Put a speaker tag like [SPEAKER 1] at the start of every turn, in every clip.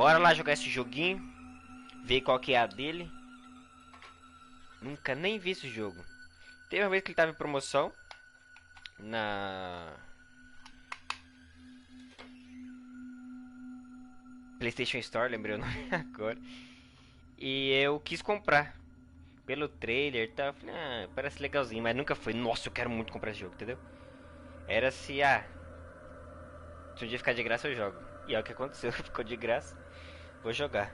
[SPEAKER 1] Bora lá jogar esse joguinho. Ver qual que é a dele. Nunca nem vi esse jogo. Teve uma vez que ele tava em promoção na PlayStation Store, lembrei o nome agora. E eu quis comprar pelo trailer e tal. Eu falei, ah, parece legalzinho, mas nunca foi. Nossa, eu quero muito comprar esse jogo, entendeu? Era se, se um dia ficar de graça eu jogo. E é o que aconteceu, ficou de graça. Vou jogar.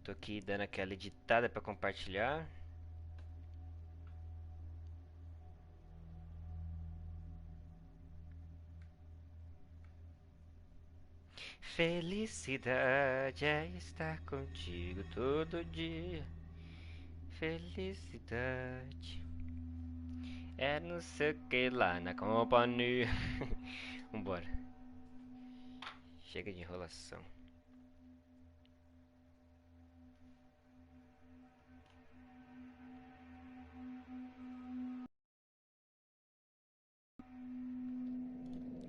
[SPEAKER 1] Tô aqui dando aquela editada pra compartilhar. Felicidade é estar contigo todo dia. Felicidade é não sei o que lá na companhia. Vambora. Chega de enrolação.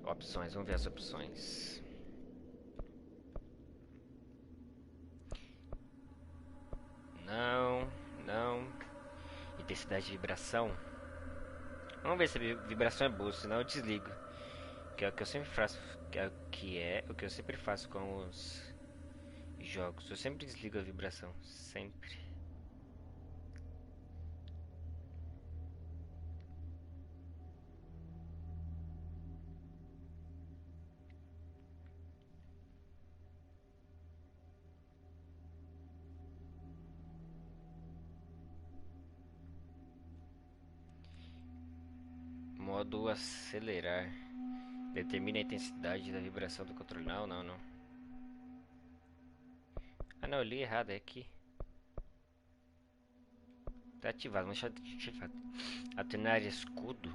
[SPEAKER 1] Opções, vamos ver as opções. Não, não. Intensidade de vibração. Vamos ver se a vibração é boa, senão eu desligo. Que é o que eu sempre faço. Que é o que eu sempre faço com os jogos. Eu sempre desligo a vibração. Sempre. Modo acelerar. Determina a intensidade da vibração do controle. Não, não, não. Ah não, eu li errado, é aqui. Tá ativado, vamos deixar ativado. Alternar escudo.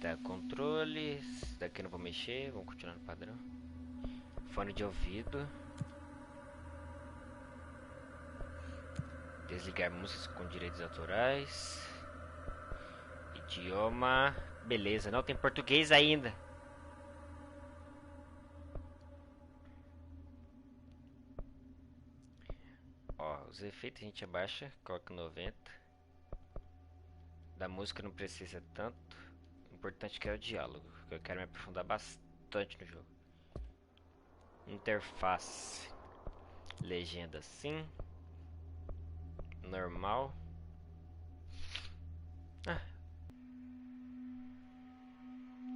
[SPEAKER 1] Tá, controles. Daqui eu não vou mexer, vamos continuar no padrão. Fone de ouvido. Desligar músicas com direitos autorais. Idioma. Beleza, não tem português ainda. Ó, os efeitos a gente abaixa, coloca 90. Da música não precisa tanto. O importante que é o diálogo, que eu quero me aprofundar bastante no jogo. Interface. Legenda sim. Normal.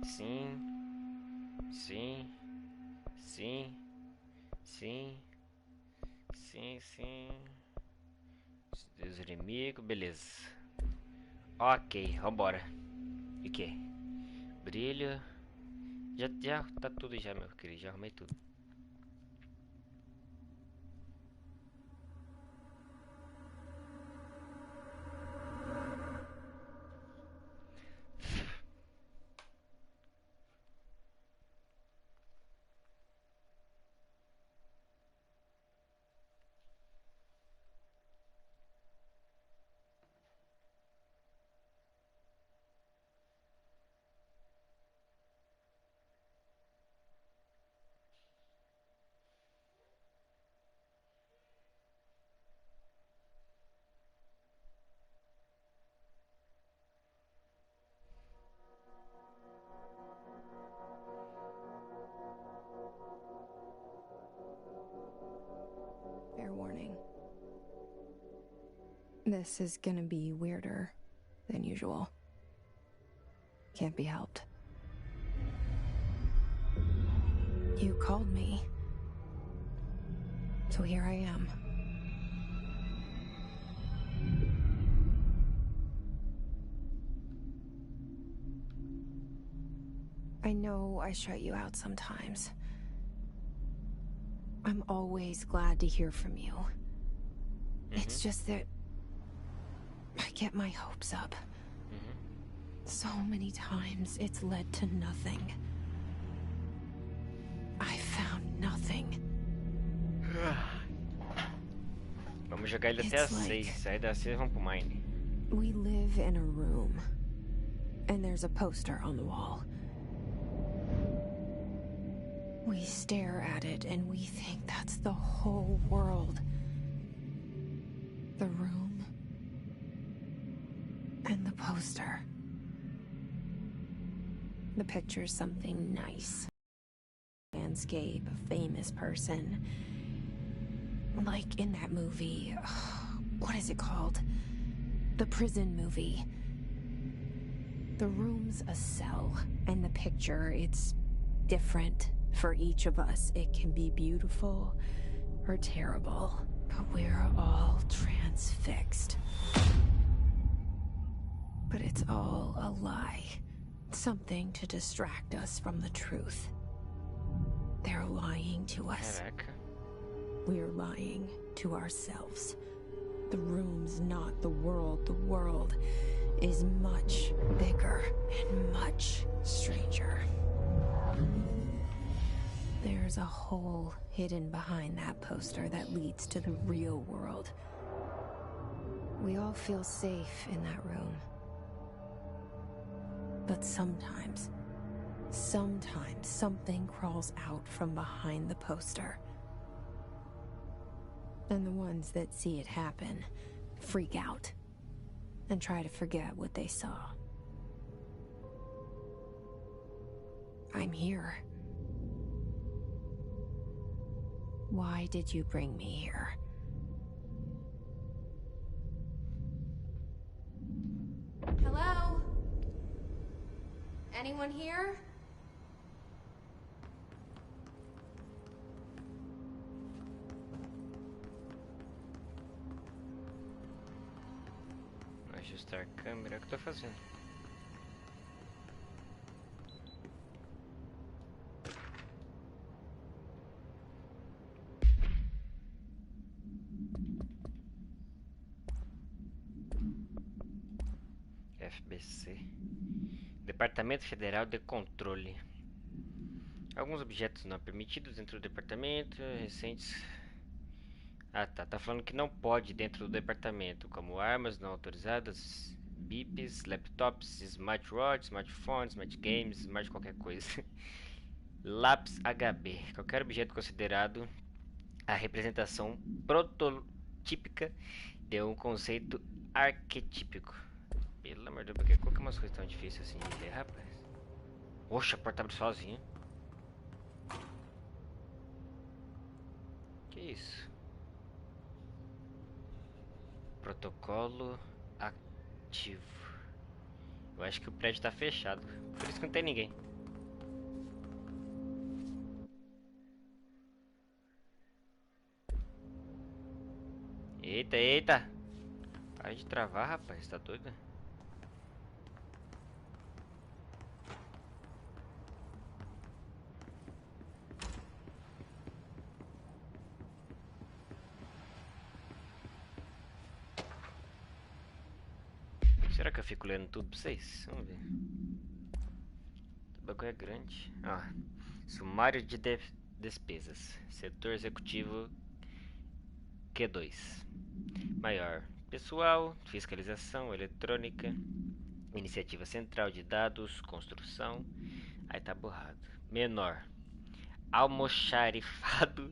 [SPEAKER 1] Sim. Sim. Sim. Sim. Sim, sim. Deus inimigo, beleza. Ok, vambora. E que? Brilho. Já tá tudo já, meu querido. Já arrumei tudo.
[SPEAKER 2] Fair warning. This is gonna be weirder than usual. Can't be helped. You called me. So here I am. I know I shut you out sometimes. I'm always glad to hear from you. It's just that I get my hopes up. So many times it's led to nothing. I found nothing.
[SPEAKER 1] vou jogar ele até às 6. Aí das 6 vamos pro Mine.
[SPEAKER 2] We live in a room, and there's a poster on the wall. We stare at it and we think that's the whole world. The room and the poster. The picture's something nice. Landscape, a famous person. Like in that movie, what is it called? The prison movie. The room's a cell, and the picture, it's different for each of us. It can be beautiful or terrible, but we're all transfixed. But it's all a lie. Something to distract us from the truth. They're lying to us. We're lying to ourselves. The room's not the world. The world is much bigger and much stranger. There's a hole hidden behind that poster that leads to the real world. We all feel safe in that room. But sometimes something crawls out from behind the poster. And the ones that see it happen freak out and try to forget what they saw. I'm here. Why did you bring me here? Hello? Anyone here?
[SPEAKER 1] Ajustar a câmera, o que eu tô fazendo? FBC, Departamento Federal de Controle. Alguns objetos não permitidos dentro do departamento, recentes. Ah, tá falando que não pode dentro do departamento, como armas não autorizadas, bips, laptops, smartwatches, smartphones, smart games, smart qualquer coisa. Lápis HB, qualquer objeto considerado a representação prototípica de um conceito arquetípico. Pelo amor de Deus, porque qual que é umas coisas tão difíceis assim de ler, rapaz? Oxa, a porta abre sozinha. Que isso? Protocolo ativo. Eu acho que o prédio tá fechado, por isso que não tem ninguém. Eita, eita! Para de travar, rapaz, tá doido? Será que eu fico lendo tudo pra vocês? Vamos ver. O bagulho é grande. Ah, sumário de despesas. Setor executivo Q2. Maior. Pessoal, fiscalização eletrônica, iniciativa central de dados, construção. Aí tá borrado. Menor. Almoxarifado,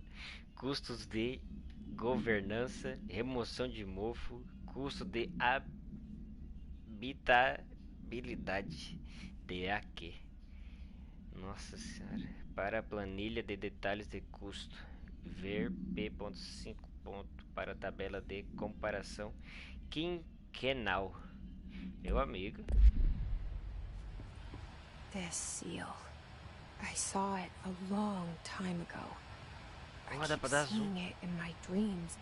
[SPEAKER 1] custos de governança, remoção de mofo, custo de habitabilidade, DAQ. Nossa senhora. Para a planilha de detalhes de custo, ver P.5. Para a tabela de comparação quinquenal. Meu amigo.
[SPEAKER 2] This seal. I saw it a long time ago. I keep seeing it in my dreams.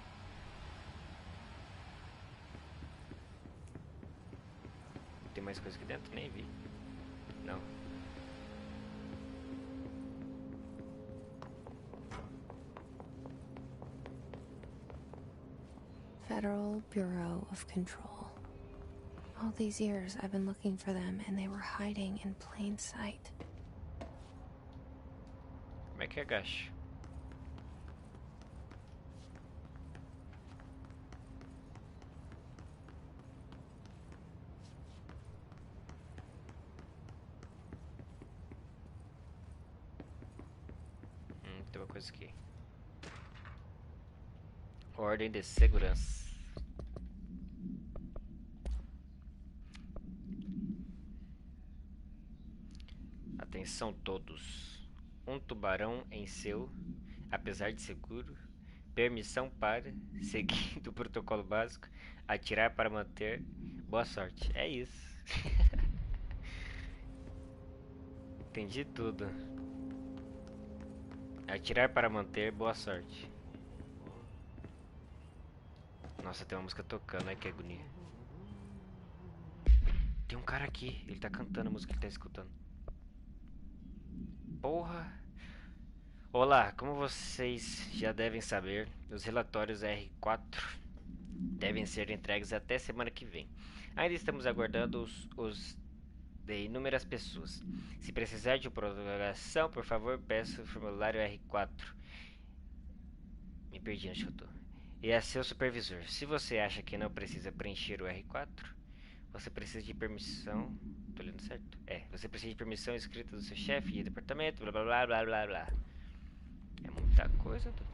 [SPEAKER 1] Tem mais coisa aqui dentro? Nem vi. Não.
[SPEAKER 2] Federal Bureau of Control. All these years I've been looking for them and they were hiding in plain sight.
[SPEAKER 1] Como é que agacha? alguma coisa aqui. Ordem de segurança. Atenção todos. Um tubarão em seu, apesar de seguro. Permissão para, seguindo o protocolo básico, atirar para manter. Boa sorte. É isso. Entendi tudo. Atirar para manter. Boa sorte. Nossa, tem uma música tocando, né? Que agonia. Tem um cara aqui. Ele tá cantando a música que ele tá escutando. Porra. Olá, como vocês já devem saber, os relatórios R4 devem ser entregues até semana que vem. Ainda estamos aguardando os de inúmeras pessoas. Se precisar de prorrogação, por favor, peça o formulário R4. Me perdi onde eu tô. E é seu supervisor. Se você acha que não precisa preencher o R4, você precisa de permissão. Tô lendo certo? É, você precisa de permissão escrita do seu chefe de departamento, blá blá blá blá blá blá. É muita coisa, tudo.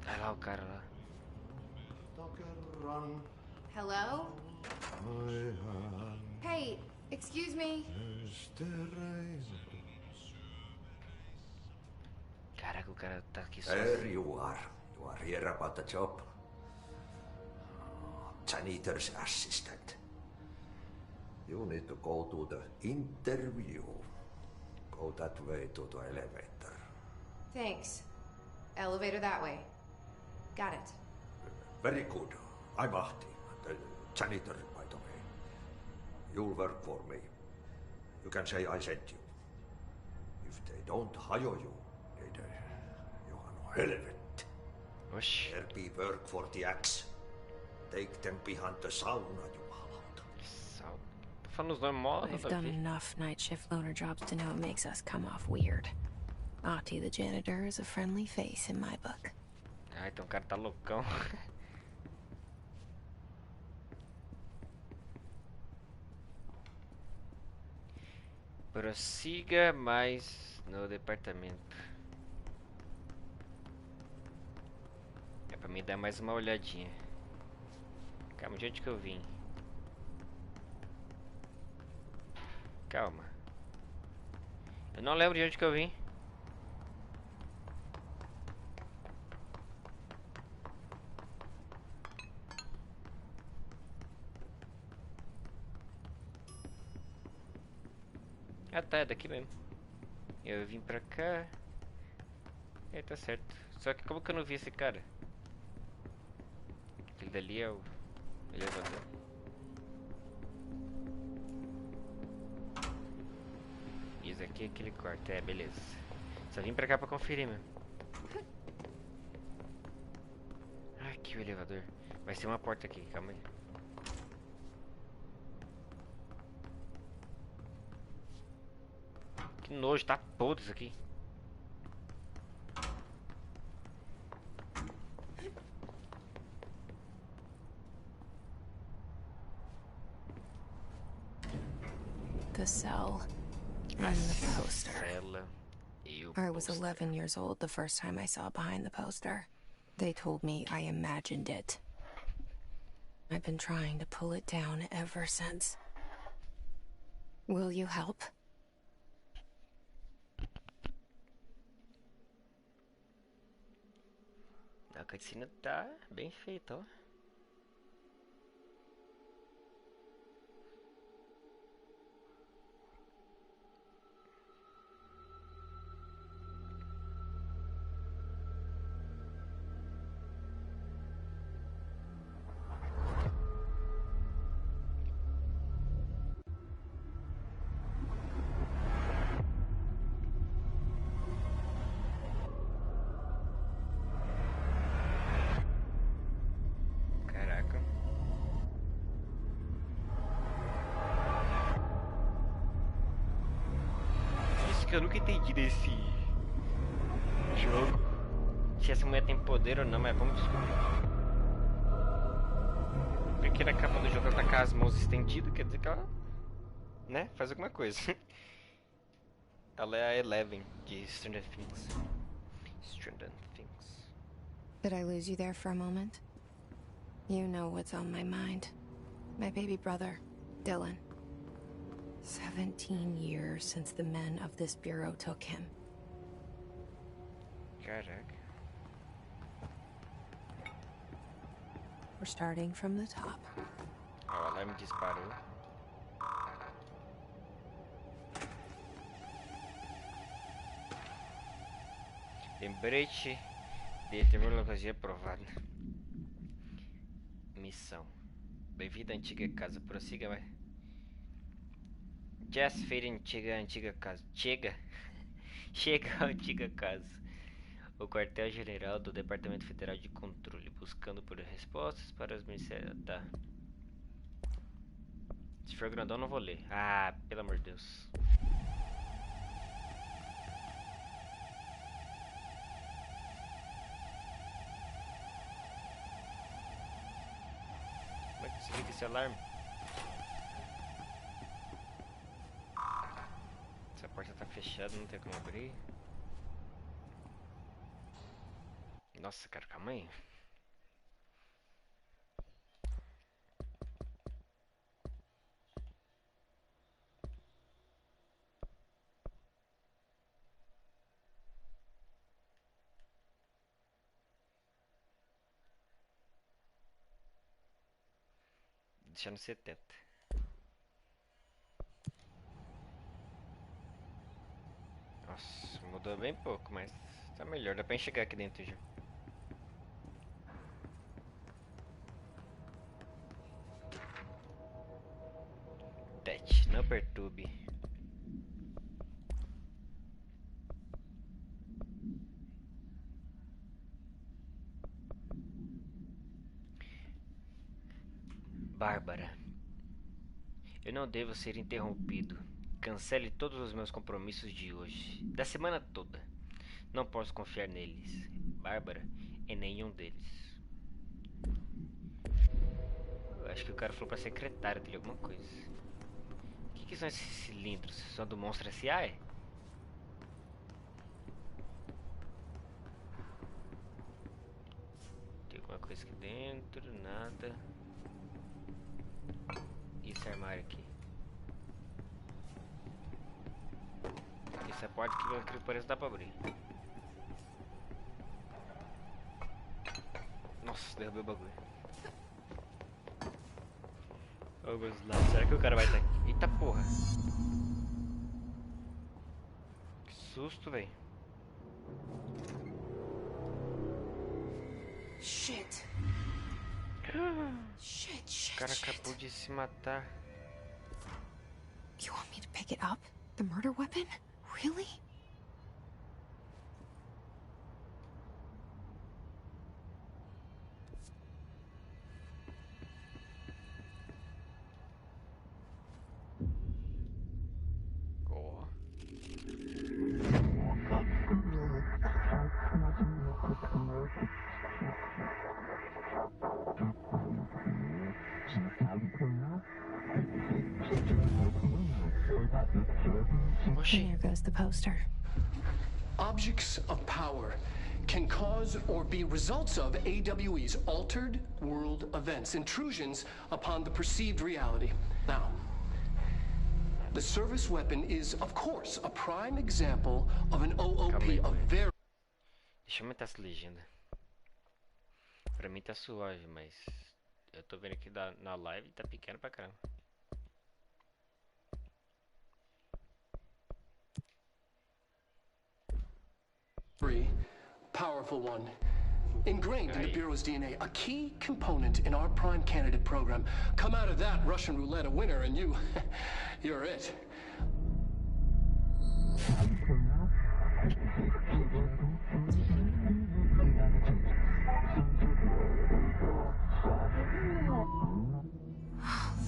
[SPEAKER 1] Olha lá o cara lá.
[SPEAKER 2] Hello? Hey, excuse me.
[SPEAKER 1] Caraca, o cara tá aqui só.
[SPEAKER 3] There you are. You are here about the job. Janitor's assistant. You need to go to the interview. Go that way to the elevator.
[SPEAKER 2] Thanks. Elevator that way. Got it.
[SPEAKER 3] Very good. I'm Ahti, the janitor, by the way. You'll work for me. You can say I sent you. If they don't hire you, you are no helvet.
[SPEAKER 1] Oxi.
[SPEAKER 3] There be work for the axe. Take them behind the sauna, jumalauta.
[SPEAKER 1] Tô falando os nomes mó.
[SPEAKER 2] I've done enough night shift loner jobs to know it makes us come off weird. Ahti the janitor is a friendly face in my book.
[SPEAKER 1] Ah, então o cara tá loucão. Prossiga mais no departamento. É pra mim dar mais uma olhadinha. Calma, de onde que eu vim? Calma. Eu não lembro de onde que eu vim. Ah tá, é daqui mesmo. Eu vim pra cá. É, tá certo. Só que como que eu não vi esse cara? Aquele dali é o elevador. E esse aqui é aquele quarto. É, beleza. Só vim pra cá pra conferir mesmo. Ah, aqui o elevador. Vai ser uma porta aqui, calma aí. Que nojo, tá podre isso aqui.
[SPEAKER 2] The cell and the poster.
[SPEAKER 1] Cela e o
[SPEAKER 2] I was
[SPEAKER 1] pôster.
[SPEAKER 2] 11 years old the first time I saw behind the poster. They told me I imagined it. I've been trying to pull it down ever since. Will you help?
[SPEAKER 1] A cutscene tá bem feita, ó. Caraca. Isso que eu nunca entendi desse jogo. Se essa mulher tem poder ou não, mas vamos descobrir. Aqui na capa do jogo ela tá com as mãos estendidas, quer dizer que ela, né, faz alguma coisa. Ela é a Eleven de Stranger Things. Stranger Things.
[SPEAKER 2] Did I lose you there for a moment? You know what's on my mind. My baby brother, Dylan. 17 years since the men of this bureau took him.
[SPEAKER 1] Caraca.
[SPEAKER 2] We're starting from the top.
[SPEAKER 1] Ó, o alarme disparou. Lembrete de terminologia aprovada. Missão. Bem-vindo à antiga casa. Prossiga, vai. Just feira antiga casa. Chega à antiga casa. O quartel-general do Departamento Federal de Controle, buscando por respostas para os ministérios. Tá. Se for grandão, não vou ler. Ah, pelo amor de Deus. Como é que se liga esse alarme? Essa porta tá fechada, não tem como abrir. Nossa, cara, calma aí. Deixa no 70. Nossa, mudou bem pouco, mas tá melhor. Dá pra enxergar aqui dentro já. Tete, não perturbe. Bárbara, eu não devo ser interrompido. Cancele todos os meus compromissos de hoje, da semana toda. Não posso confiar neles, Bárbara, em nenhum deles. Eu acho que o cara falou pra secretária dele alguma coisa. O que são esses cilindros? São do Monstro S.A.? É? Tem alguma coisa aqui dentro? Nada. E esse armário aqui? Essa porta que pelo que parece dá pra abrir. Nossa, derrubei o bagulho. Vamos lá, será que o cara vai estar aqui? Eita porra! Que susto, velho.
[SPEAKER 2] Shit. Shit.
[SPEAKER 1] O cara acabou de se matar.
[SPEAKER 2] You want me to pick it up? The murder weapon? Really?
[SPEAKER 1] Oh.
[SPEAKER 2] And there goes the poster.
[SPEAKER 4] Objects of power can cause or be results of AWE's altered world events, intrusions upon the perceived reality. Now, the service weapon is, of course, a prime example of an OOP, a very...
[SPEAKER 1] Deixa eu aumentar essa legenda. Pra mim tá suave, mas eu tô vendo aqui na live e tá pequeno pra caramba.
[SPEAKER 4] Powerful one. Ingrained in the Bureau's DNA, a key component in our prime candidate program. Come out of that Russian roulette a winner and you're it.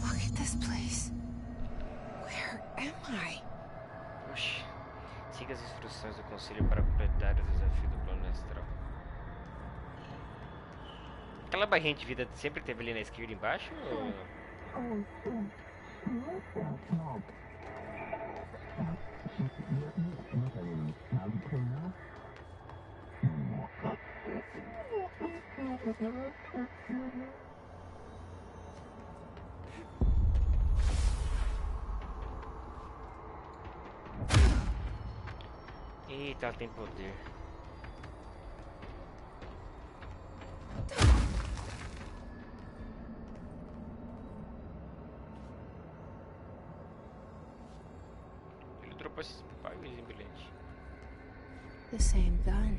[SPEAKER 2] Look at this place. Where am I?
[SPEAKER 1] Oxi. Siga as instruções do conselho para completar o desafio do plano astral. Aquela barrinha de vida sempre teve ali na esquerda embaixo? Ou... Eita, ela tem poder. Ele dropou esses pagos brilhantes.
[SPEAKER 2] The same gun.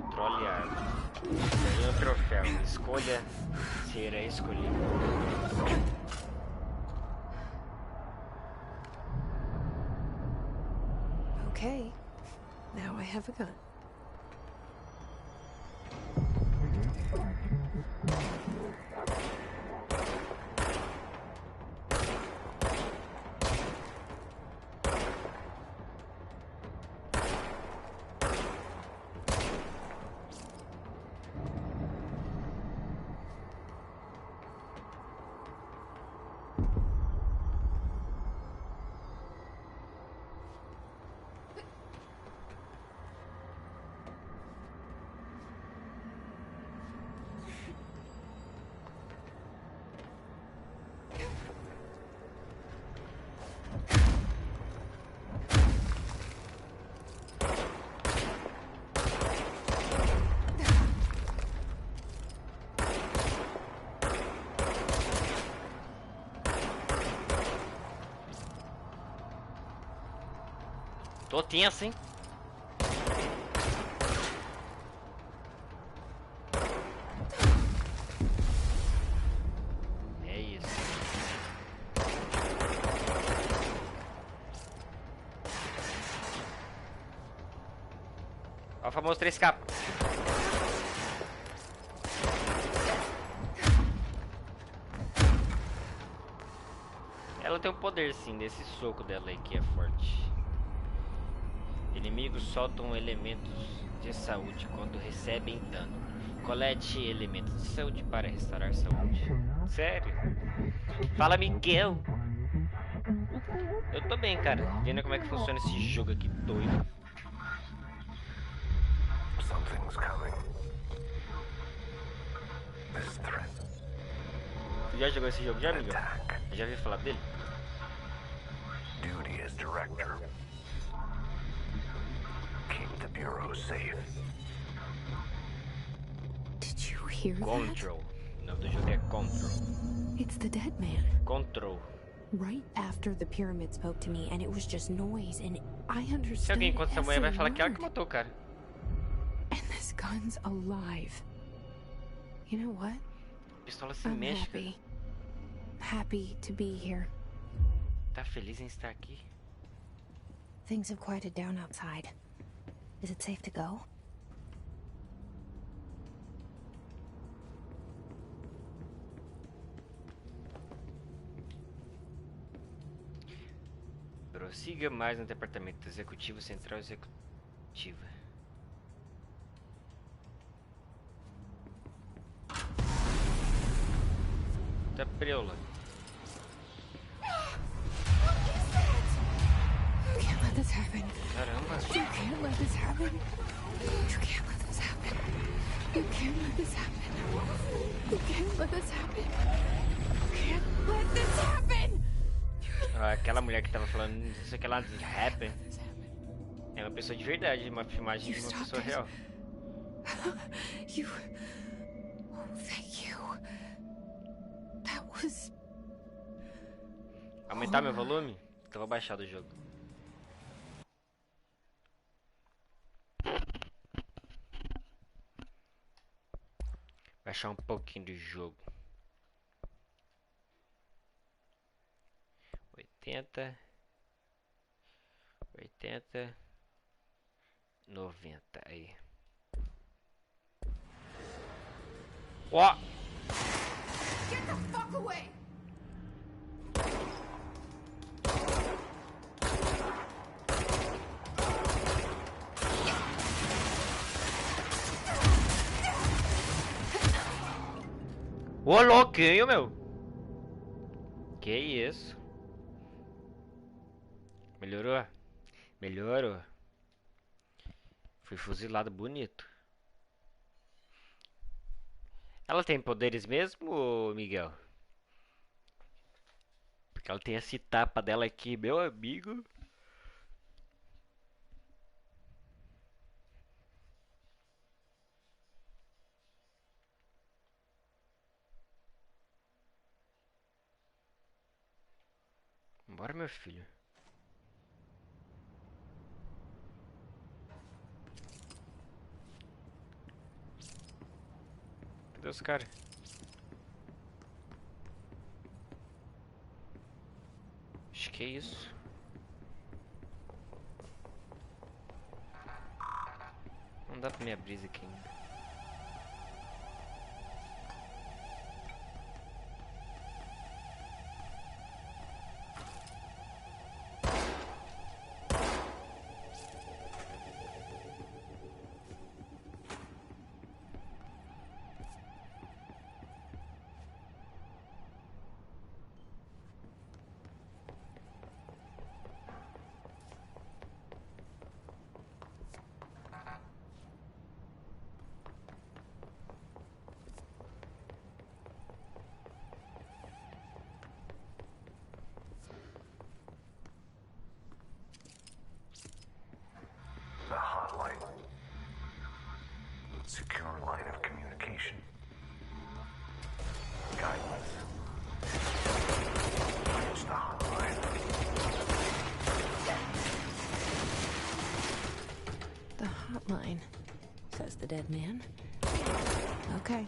[SPEAKER 1] Controle a arma. Ganhou o troféu. Escolha ser a escolhida.
[SPEAKER 2] Okay, now I have a gun.
[SPEAKER 1] Tô tenso, hein? É isso. Ó o famoso 3K. Ela tem um poder sim, desse soco dela aí que é forte. Inimigos soltam elementos de saúde quando recebem dano. Colete elementos de saúde para restaurar saúde. Sério? Fala, Miguel! Eu tô bem, cara. Vendo como é que funciona esse jogo aqui doido. Tu já jogou esse jogo já, Miguel? Eu já ouvi falar dele?
[SPEAKER 5] Duty as director. Keep the bureau safe.
[SPEAKER 2] Did you hear
[SPEAKER 1] Control. O nome do jogo é Control.
[SPEAKER 2] that? It's the dead man.
[SPEAKER 1] Control.
[SPEAKER 2] Right after the pyramid spoke to me, and it was just noise, and I
[SPEAKER 1] Se
[SPEAKER 2] understood
[SPEAKER 1] alguém encontra essa mulher, vai
[SPEAKER 2] every
[SPEAKER 1] falar que ela
[SPEAKER 2] word.
[SPEAKER 1] que matou o cara.
[SPEAKER 2] And this gun's alive. You know what?
[SPEAKER 1] A pistola se
[SPEAKER 2] I'm
[SPEAKER 1] mexe, cara.
[SPEAKER 2] happy. Happy to be here.
[SPEAKER 1] Tá feliz em estar aqui?
[SPEAKER 2] Things have quieted down outside. Is it safe to go?
[SPEAKER 1] Prossiga mais no departamento executivo central executiva. Tá preula.
[SPEAKER 2] You can't let this happen.
[SPEAKER 1] Caramba.
[SPEAKER 2] You can't let this happen. You can't let this happen. You can't let this happen. You can't let this happen. You can't let this happen.
[SPEAKER 1] Aquela mulher que tava falando isso aqui lá de happen é uma pessoa de verdade, uma filmagem de uma pessoa real.
[SPEAKER 2] You. Oh, thank you. That was.
[SPEAKER 1] Aumentar meu volume? Então vou baixar do jogo. Baixar um pouquinho do jogo. 80, 90 aí. Ó!
[SPEAKER 2] Get the fuck away!
[SPEAKER 1] Ô, louquinho, meu. Que isso? Melhorou? Melhorou. Fui fuzilado bonito. Ela tem poderes mesmo, ô Miguel? Porque ela tem esse tapa dela aqui, meu amigo. Bora, meu filho. Cadê os caras? Acho que é isso. Não dá pra me abrir isso aqui ainda.
[SPEAKER 5] The hotline. Secure line of communication. Guidance. It's the hotline.
[SPEAKER 2] The hotline, says the dead man. Okay.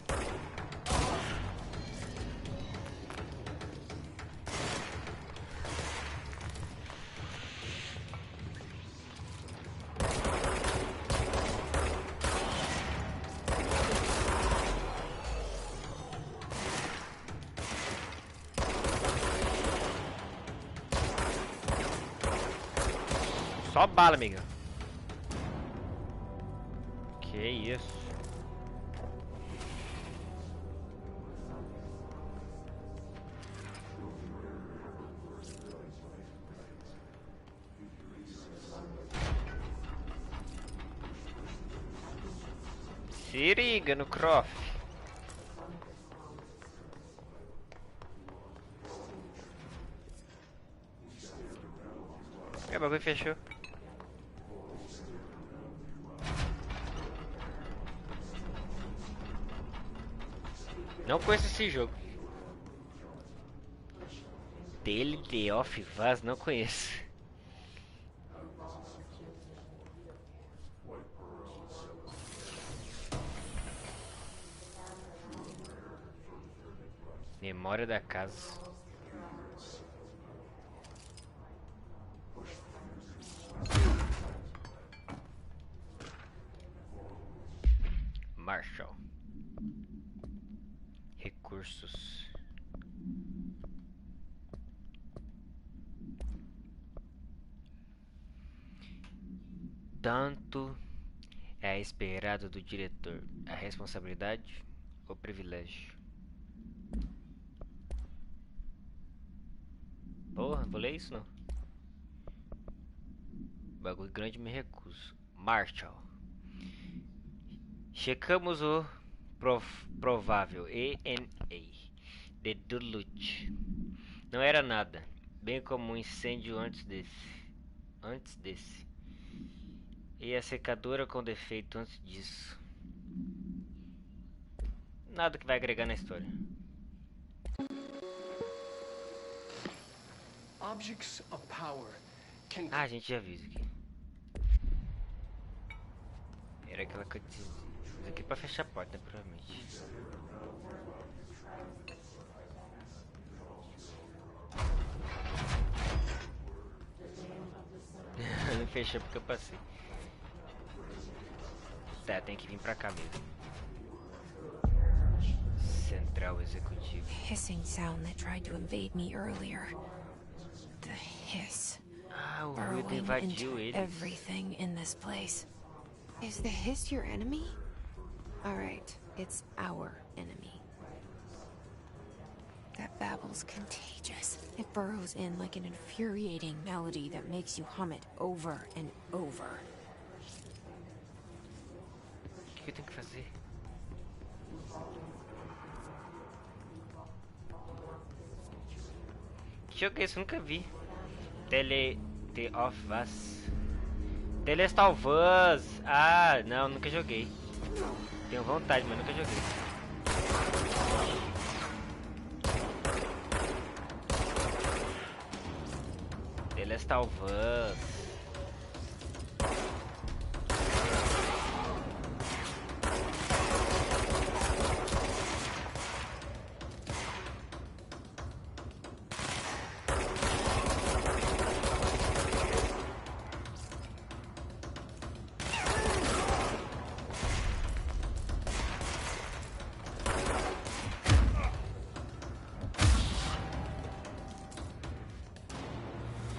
[SPEAKER 1] Só bala, amiga. Que isso? Siriga no croft. O bagulho fechou. Não conheço esse jogo. Dele, The Off Vaz, não conheço. Memória da casa. Marshall. Recursos. Tanto é esperado do diretor a responsabilidade ou privilégio. Porra, vou ler isso não. Bagulho grande, me recuso. Marshall. Checamos o provável ENA de Duluth. Não era nada, bem como um incêndio antes desse. E a secadora com defeito antes disso. Nada que vai agregar na história.
[SPEAKER 4] Objects of power can...
[SPEAKER 1] Ah, a gente já viu isso aqui. Era aquela cutscene. Isso aqui é pra fechar a porta, né, provavelmente. Não fechou porque eu passei. Tá, tem que vir pra cá mesmo. Central Executivo.
[SPEAKER 2] Hissing sound that tried to invade me earlier. The hiss.
[SPEAKER 1] Ah, o ruído
[SPEAKER 2] Burrowing
[SPEAKER 1] invadiu
[SPEAKER 2] into
[SPEAKER 1] eles.
[SPEAKER 2] everything in this place. Is the hiss your enemy? Alright, it's our enemy. That babble's contagious. It burrows in like an infuriating melody that makes you hum it over and over.
[SPEAKER 1] O que eu tenho que fazer? Que jogo é esse? Eu nunca vi. The of Us. Telestal Vaz. Ah, não, nunca joguei. Tenho vontade, mas nunca joguei. Telestal Vaz.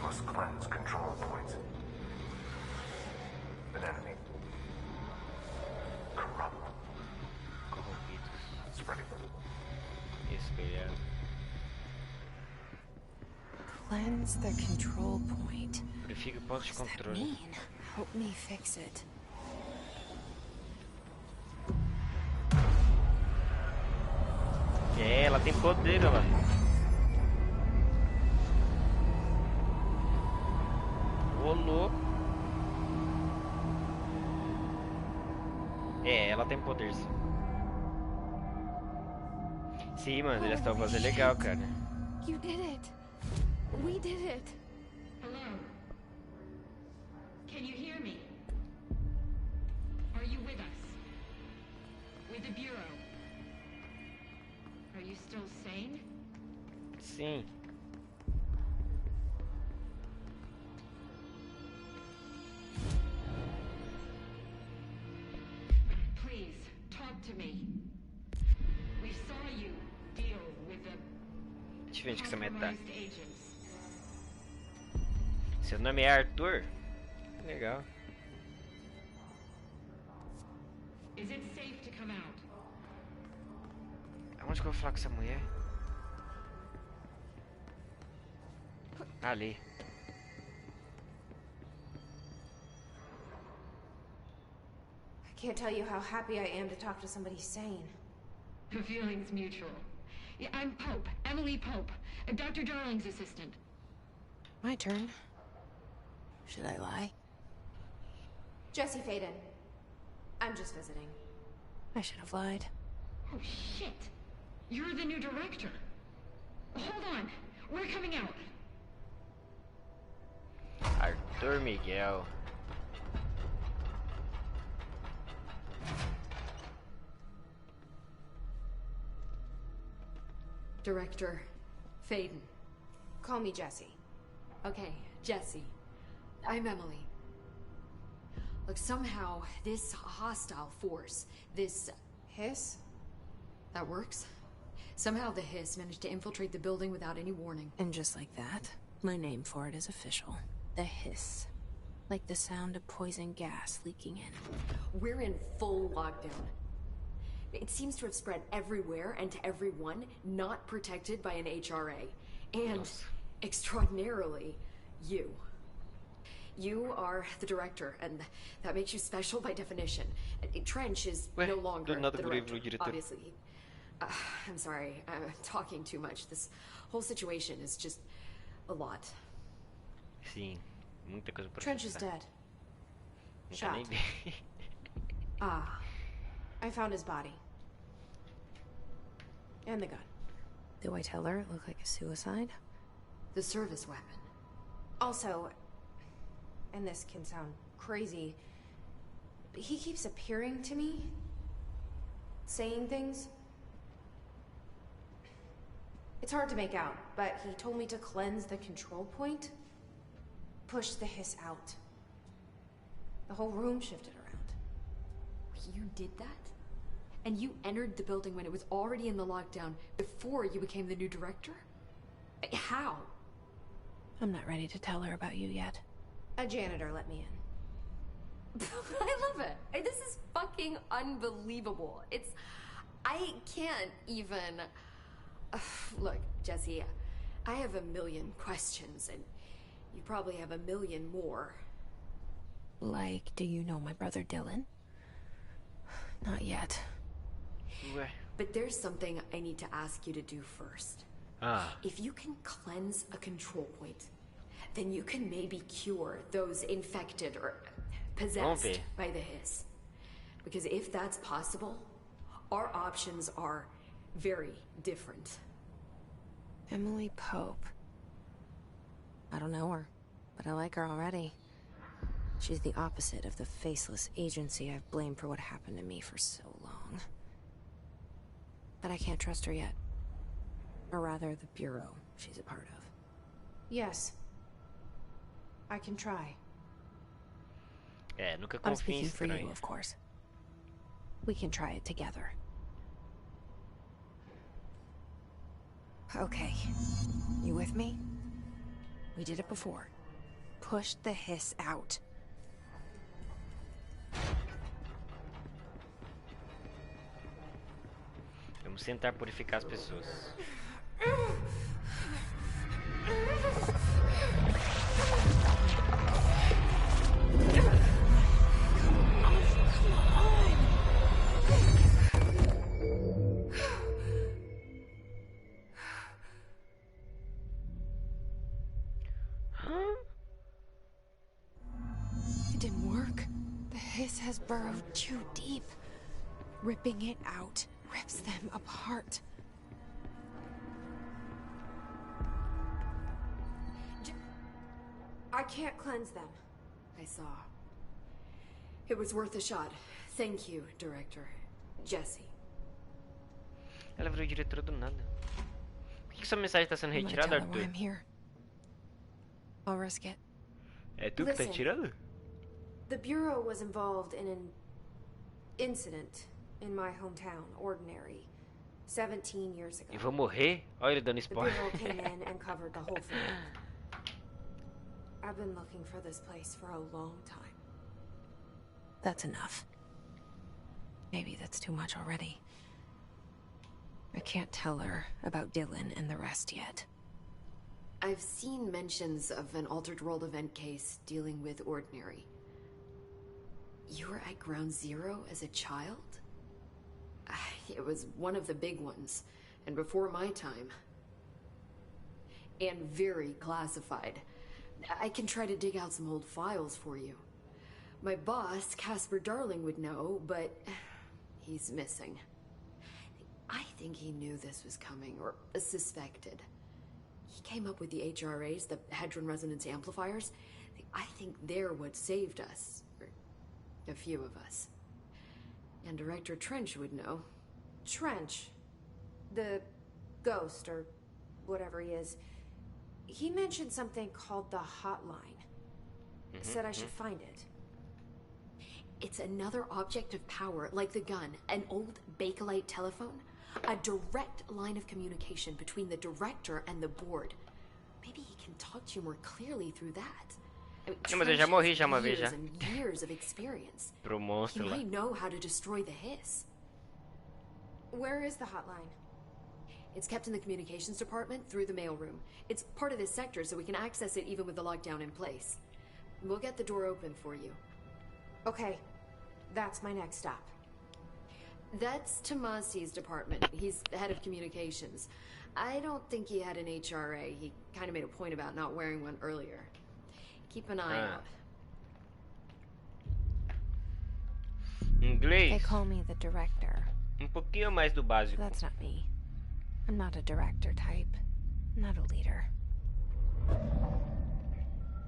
[SPEAKER 5] Must cleanse control points. An enemy. Corrupt.
[SPEAKER 1] Corrompidos.
[SPEAKER 5] Spreading.
[SPEAKER 1] Espelhado.
[SPEAKER 2] Cleanse the control point.
[SPEAKER 1] Purifica pontos de
[SPEAKER 2] What does that
[SPEAKER 1] controle.
[SPEAKER 2] mean? Help me fix it.
[SPEAKER 1] É, ela tem poder, olha lá. Rolou. É, ela tem poder, sim. Sim, mano, ele está fazendo legal, cara.
[SPEAKER 2] You did it. We did it.
[SPEAKER 6] Hello? Can you hear me? Are you with us? With the Bureau? Are you still sane?
[SPEAKER 1] Sim.
[SPEAKER 6] Please, talk to me. We saw you deal with the
[SPEAKER 1] Diferente que essa metade.
[SPEAKER 6] compromised agents.
[SPEAKER 1] Seu nome é Arthur? Legal.
[SPEAKER 6] Is it safe to come out?
[SPEAKER 1] Aonde que eu vou falar com essa mulher? Ali.
[SPEAKER 2] I can't tell you how happy I am to talk to somebody sane.
[SPEAKER 6] The feeling's mutual. Yeah, I'm Pope, Emily Pope, Dr. Darling's assistant.
[SPEAKER 2] My turn. Should I lie?
[SPEAKER 7] Jesse Faden. I'm just visiting.
[SPEAKER 2] I should have lied.
[SPEAKER 6] Oh, shit. You're the new director. Hold on. We're coming out.
[SPEAKER 1] Arthur Miguel.
[SPEAKER 7] Director Faden.
[SPEAKER 2] Call me Jesse.
[SPEAKER 7] Okay, Jesse. I'm Emily. Look, somehow this hostile force, this...
[SPEAKER 2] Hiss?
[SPEAKER 7] that works? Somehow the hiss managed to infiltrate the building without any warning.
[SPEAKER 2] And just like that, my name for it is official. The hiss. Like the sound of poison gas leaking in.
[SPEAKER 7] We're in full lockdown. It seems to have spread everywhere and to everyone not protected by an HRA. And, extraordinarily, you. You are the director, and that makes you special by definition. Trench is no longer the director, obviously. I'm sorry, I'm talking too much. This whole situation is just a lot.
[SPEAKER 1] Sim, muita coisa pra
[SPEAKER 2] Trench is
[SPEAKER 1] processar.
[SPEAKER 2] dead.
[SPEAKER 1] Nunca
[SPEAKER 2] Shot.
[SPEAKER 1] nem vi.
[SPEAKER 2] Ah. I found his body. And the gun. Do I tell her it looked like a suicide?
[SPEAKER 7] The service weapon.
[SPEAKER 2] Also, and this can sound crazy, but he keeps appearing to me, saying things. It's hard to make out, but he told me to cleanse the control point, push the hiss out. The whole room shifted around.
[SPEAKER 7] You did that? And you entered the building when it was already in the lockdown before you became the new director? How?
[SPEAKER 2] I'm not ready to tell her about you yet. A janitor let me in.
[SPEAKER 7] I love it. This is fucking unbelievable. I can't even... Look, Jesse, I have a million questions, and you probably have a million more.
[SPEAKER 2] Like, do you know my brother Dylan? Not yet.
[SPEAKER 7] But there's something I need to ask you to do first. If you can cleanse a control point, then you can maybe cure those infected or possessed by the hiss. Because if that's possible, our options are very different.
[SPEAKER 2] Emily Pope. I don't know her, but I like her already. She's the opposite of the faceless agency I've blamed for what happened to me for so long. But I can't trust her yet. Or rather, the bureau she's a part of. Yes. I can try.
[SPEAKER 1] Nunca
[SPEAKER 2] I'm
[SPEAKER 1] confio em
[SPEAKER 2] speaking for you,
[SPEAKER 1] estranho.
[SPEAKER 2] of course. We can try it together. Okay. You with me? We did it before. Push the hiss out.
[SPEAKER 1] Vamos tentar purificar as pessoas.
[SPEAKER 2] It didn't work. The hiss has burrowed too deep. Ripping it out rips them apart. I can't cleanse them.
[SPEAKER 7] I saw. It was worth a shot. Thank you, Director. Jesse.
[SPEAKER 1] Ela virou diretora do nada. Por que sua mensagem está sendo
[SPEAKER 2] I'm gonna
[SPEAKER 1] retirada,
[SPEAKER 2] tell her why
[SPEAKER 1] Arthur?
[SPEAKER 2] I'm here. I'll risk it.
[SPEAKER 1] É tu que tá
[SPEAKER 2] Listen.
[SPEAKER 1] retirando?
[SPEAKER 2] The Bureau was involved in an incident in my hometown, Ordinary, 17 years ago.
[SPEAKER 1] Eu vou morrer? Olha ele dando
[SPEAKER 2] The
[SPEAKER 1] spoiler.
[SPEAKER 2] Bureau came in and covered the whole thing. I've been looking for this place for a long time. That's enough. Maybe that's too much already. I can't tell her about Dylan and the rest yet.
[SPEAKER 7] I've seen mentions of an Altered World event case dealing with Ordinary. You were at Ground Zero as a child? It was one of the big ones, and before my time. And very classified. I can try to dig out some old files for you. My boss, Casper Darling, would know, but he's missing. I think he knew this was coming, or suspected. He came up with the HRAs, the Hadron Resonance Amplifiers. I think they're what saved us. Or a few of us. And Director Trench would know.
[SPEAKER 2] Trench, the ghost, or whatever he is, he mentioned something called the hotline. Said I should find it.
[SPEAKER 7] It's another object of power, like the gun, an old Bakelite telephone. A direct line of communication between the director and the board. Maybe he can talk to you more clearly through that. I mean,
[SPEAKER 1] Não, mas eu já morri
[SPEAKER 7] Trench
[SPEAKER 1] já uma
[SPEAKER 7] has
[SPEAKER 1] vez já.
[SPEAKER 7] years and years of experience.
[SPEAKER 1] Pro
[SPEAKER 7] He
[SPEAKER 1] monstro lá.
[SPEAKER 7] might know how to destroy the hiss.
[SPEAKER 2] Where is the hotline?
[SPEAKER 7] It's kept in the communications department through the mailroom. It's part of this sector, so we can access it even with the lockdown in place. We'll get the door open for you.
[SPEAKER 2] Okay, that's my next stop.
[SPEAKER 7] That's Tomasi's department. He's the head of communications. I don't think he had an HRA. He kind of made a point about not wearing one earlier. Keep an eye out.
[SPEAKER 2] They
[SPEAKER 1] Inglês,
[SPEAKER 2] call me the director.
[SPEAKER 1] pouquinho mais do básico.
[SPEAKER 2] That's not me. I'm not a director type. Not a leader.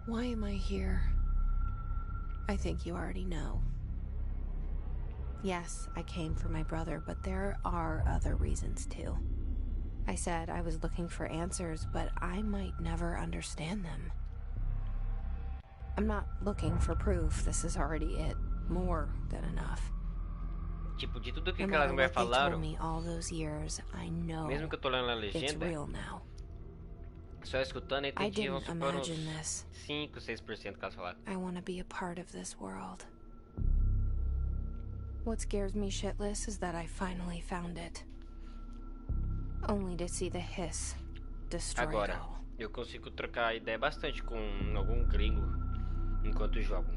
[SPEAKER 2] Why am I here? I think you already know. Yes, I came for my brother, but there are other reasons too. I said I was looking for answers, but I might never understand them. I'm not looking for proof. This is already it. More than enough.
[SPEAKER 1] Tipo, de tudo que
[SPEAKER 2] No
[SPEAKER 1] aquelas
[SPEAKER 2] matter
[SPEAKER 1] mulheres
[SPEAKER 2] what they told
[SPEAKER 1] falaram,
[SPEAKER 2] me all those years, I know
[SPEAKER 1] mesmo que eu tô lendo na
[SPEAKER 2] it's
[SPEAKER 1] legenda,
[SPEAKER 2] real now.
[SPEAKER 1] só escutando eu
[SPEAKER 2] I
[SPEAKER 1] entendi,
[SPEAKER 2] didn't
[SPEAKER 1] vamos supor, uns
[SPEAKER 2] imagine this.
[SPEAKER 1] 5, 6% que elas falaram.
[SPEAKER 2] I want to be a part of this world. What scares me shitless is that I finally found it. only to see the hiss destroy it
[SPEAKER 1] Agora,
[SPEAKER 2] all.
[SPEAKER 1] eu consigo trocar ideia bastante com algum gringo enquanto jogo.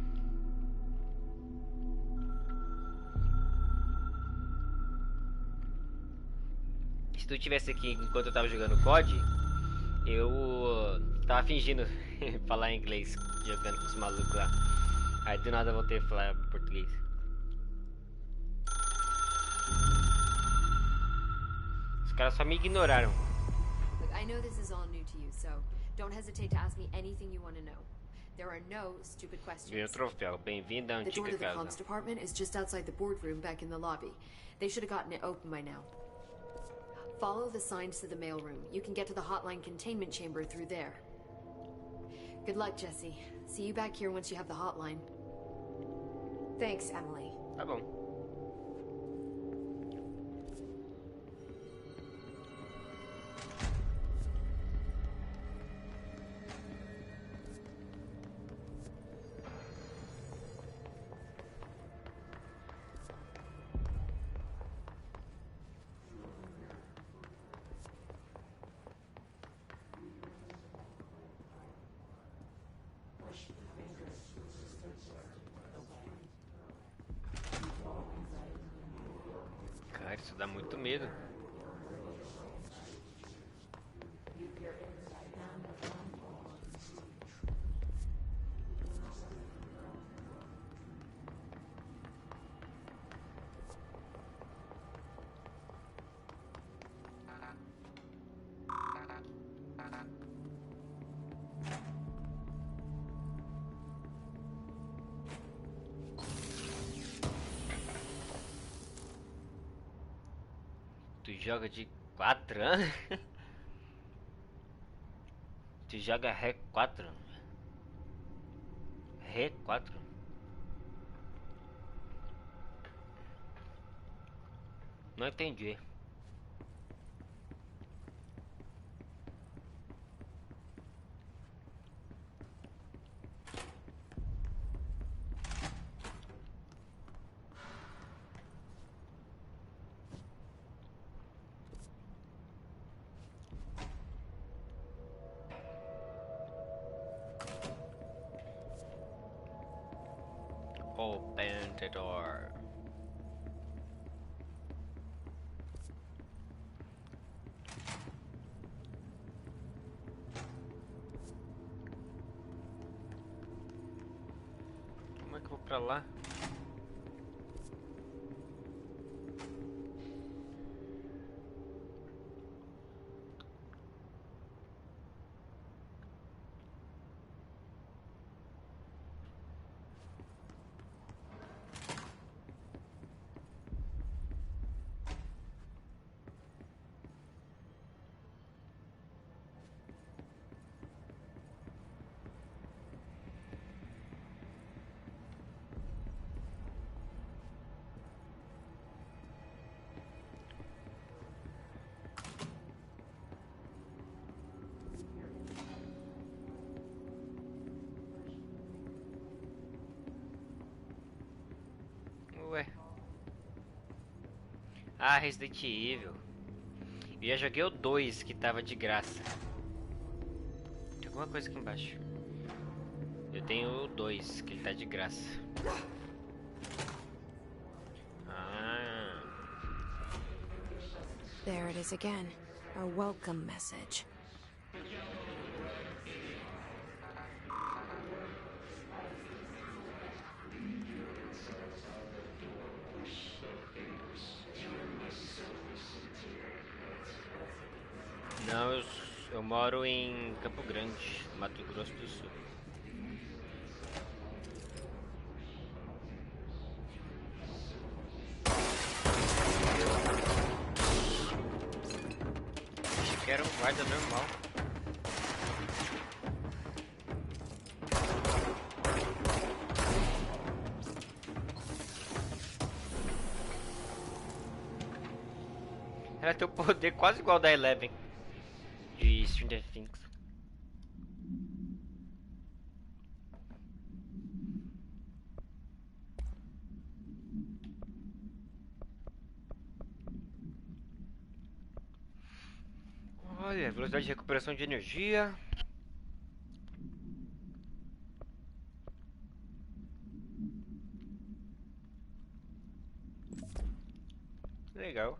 [SPEAKER 1] Se tu tivesse aqui enquanto eu tava jogando COD, eu tava fingindo falar inglês, jogando com os malucos lá. Aí do nada eu voltei a falar português. Os caras só me ignoraram.
[SPEAKER 7] Look, I know this is all new to you, so don't hesitate to ask me anything you want to know. There are no stupid questions.
[SPEAKER 1] Ganhei o troféu. Bem-vindo à
[SPEAKER 7] The door
[SPEAKER 1] antiga
[SPEAKER 7] to the
[SPEAKER 1] casa.
[SPEAKER 7] comms department is just outside the boardroom back in the lobby. They should have gotten it open by now. Follow the signs to the mailroom. You can get to the hotline containment chamber through there. Good luck, Jesse. See you back here once you have the hotline.
[SPEAKER 2] Thanks, Emily.
[SPEAKER 1] Tá bom. Cara, isso dá muito medo. Tu joga de 4 anos? Tu joga Ré 4? Ré 4? Não entendi. Open the door. Como é que eu vou pra lá? Ué. Ah, Resident Evil. Eu já joguei o 2 que tava de graça. Tem alguma coisa aqui embaixo. Eu tenho o 2 que ele tá de graça. Ah.
[SPEAKER 2] There it is again. A welcome message.
[SPEAKER 1] Não, eu moro em Campo Grande, Mato Grosso do Sul. Achei que era um guarda normal. Ela tem o poder quase igual da Eleven de Stranger Things. Velocidade de recuperação de energia. Legal.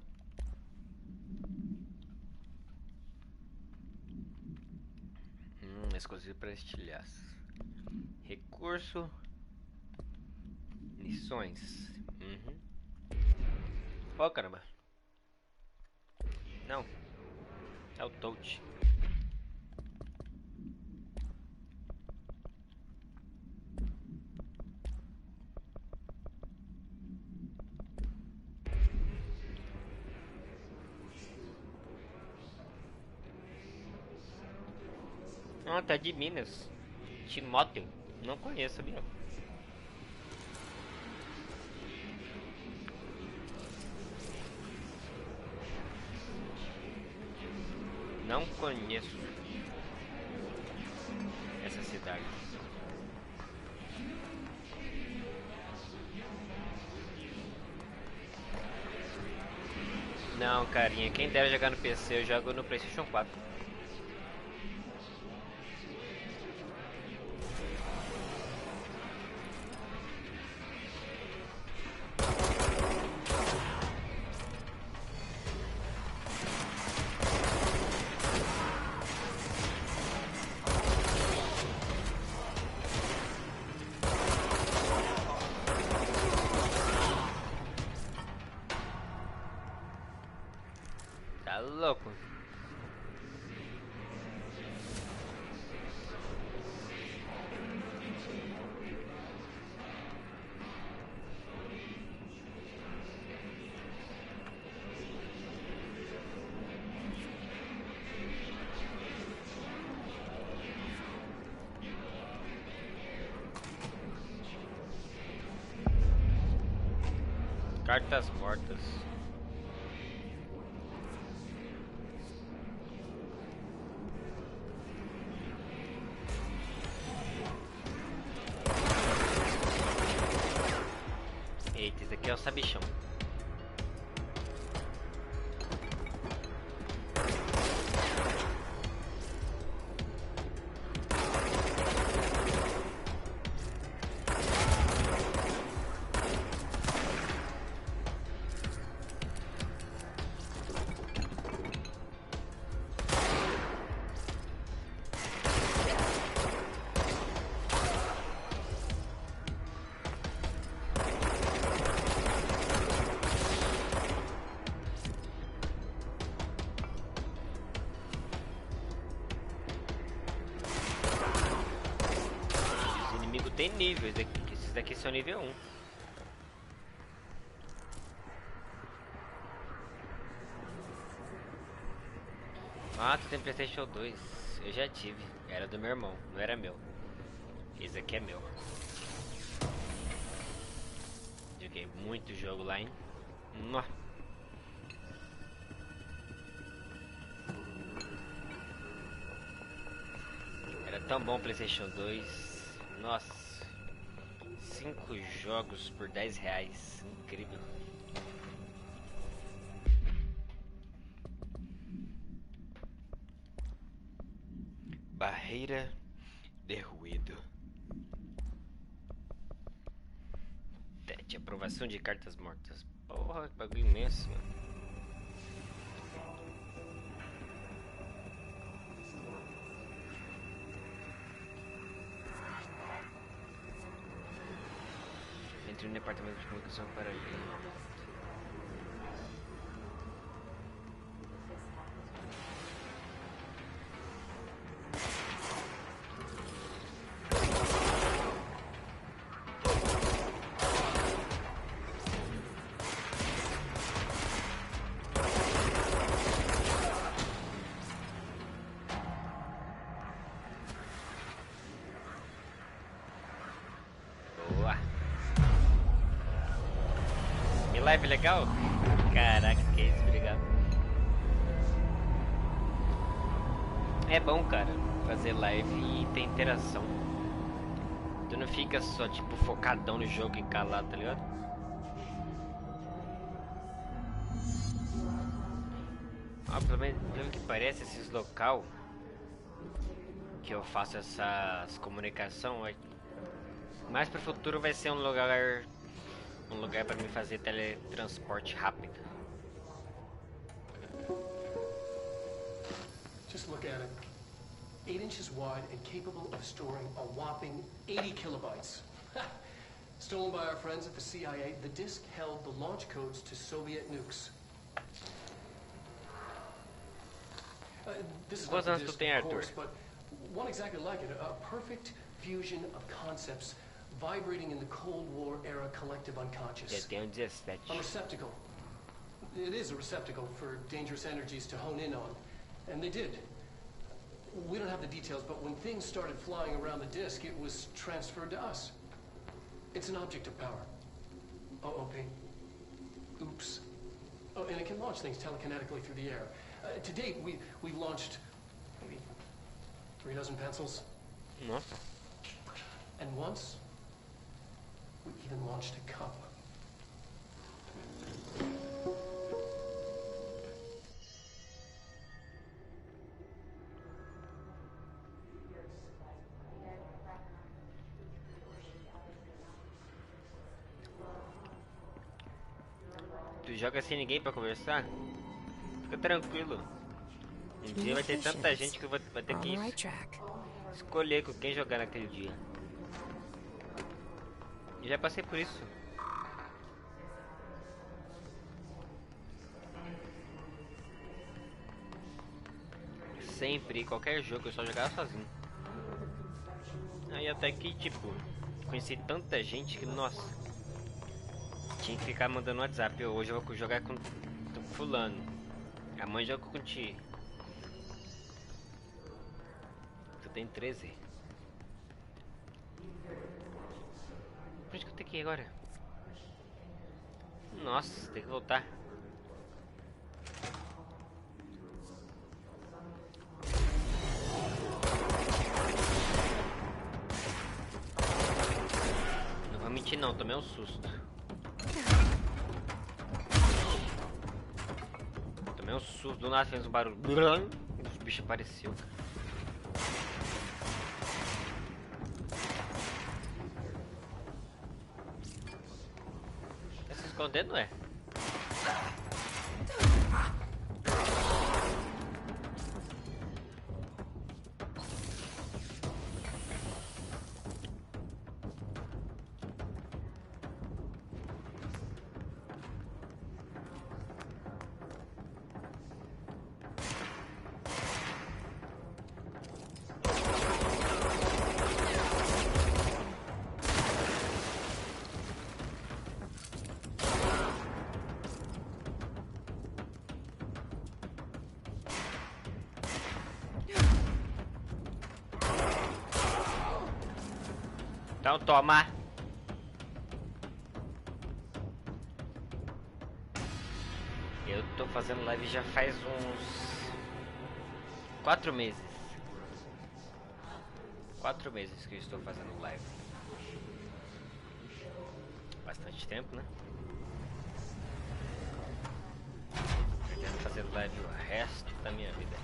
[SPEAKER 1] Exclusivo para estilhaços. Recurso. Missões. Ó, caramba. Não. É o touch. Ah, tá de Minas. Timóteo. Não conheço, sabia? Não conheço essa cidade. Não, carinha. Quem dera jogar no PC, eu jogo no PlayStation 4. Tá louco. Cartas mortas. Eita, esse aqui é o sabichão. Tem nível, esses daqui são nível 1. Ah, tu tem PlayStation 2. Eu já tive, era do meu irmão, não era meu. Esse aqui é meu. Joguei muito jogo lá, hein? Era tão bom o PlayStation 2. Nossa, 5 jogos por R$10, incrível. Barreira de ruído. Tete, aprovação de cartas mortas. Porra, que bagulho imenso, mano. Entre no departamento de comunicação para ali. Live legal? Caraca, que isso, obrigado. É bom, cara, fazer live e ter interação. Tu não fica só, tipo, focadão no jogo e calado, tá ligado? Ah, pelo que parece, esses local que eu faço essas comunicação, mais pro futuro vai ser um lugar para me fazer teletransporte rápido.
[SPEAKER 4] Just look at it. 8 inches wide and capable of storing a whopping 80 kilobytes. Stolen by our friends at the CIA, the disk held the launch codes to Soviet nukes. This is not the disk, of course, but one exactly like it. A perfect fusion of concepts vibrating in the Cold War era collective unconscious. A receptacle. It is a receptacle for dangerous energies to hone in on. And they did. We don't have the details, but when things started flying around the disk, it was transferred to us. It's an object of power. OP. Oops. Oh, and it can launch things telekinetically through the air. To date, we've launched maybe 3 dozen pencils.
[SPEAKER 1] No.
[SPEAKER 4] And once, we even launched a cup.
[SPEAKER 1] Tu joga sem ninguém pra conversar? Fica tranquilo. Um dia vai ter tanta gente que vai ter que escolher com quem jogar naquele dia. Eu já passei por isso. Sempre, qualquer jogo, eu só jogava sozinho. Aí até que, tipo, conheci tanta gente que, nossa, tinha que ficar mandando WhatsApp. Hoje eu vou jogar com fulano, amanhã jogo com ti. Tu tem 13. Por onde que eu tenho que ir agora? Nossa, tem que voltar. Não vou mentir não, tomei um susto. Tomei um susto, do nada fez um barulho. Os bichos apareceu. Tá se escondendo, não é? Então toma. Eu tô fazendo live já faz uns 4 meses. 4 meses que eu estou fazendo live. Bastante tempo, né? Pretendo fazer live o resto da minha vida.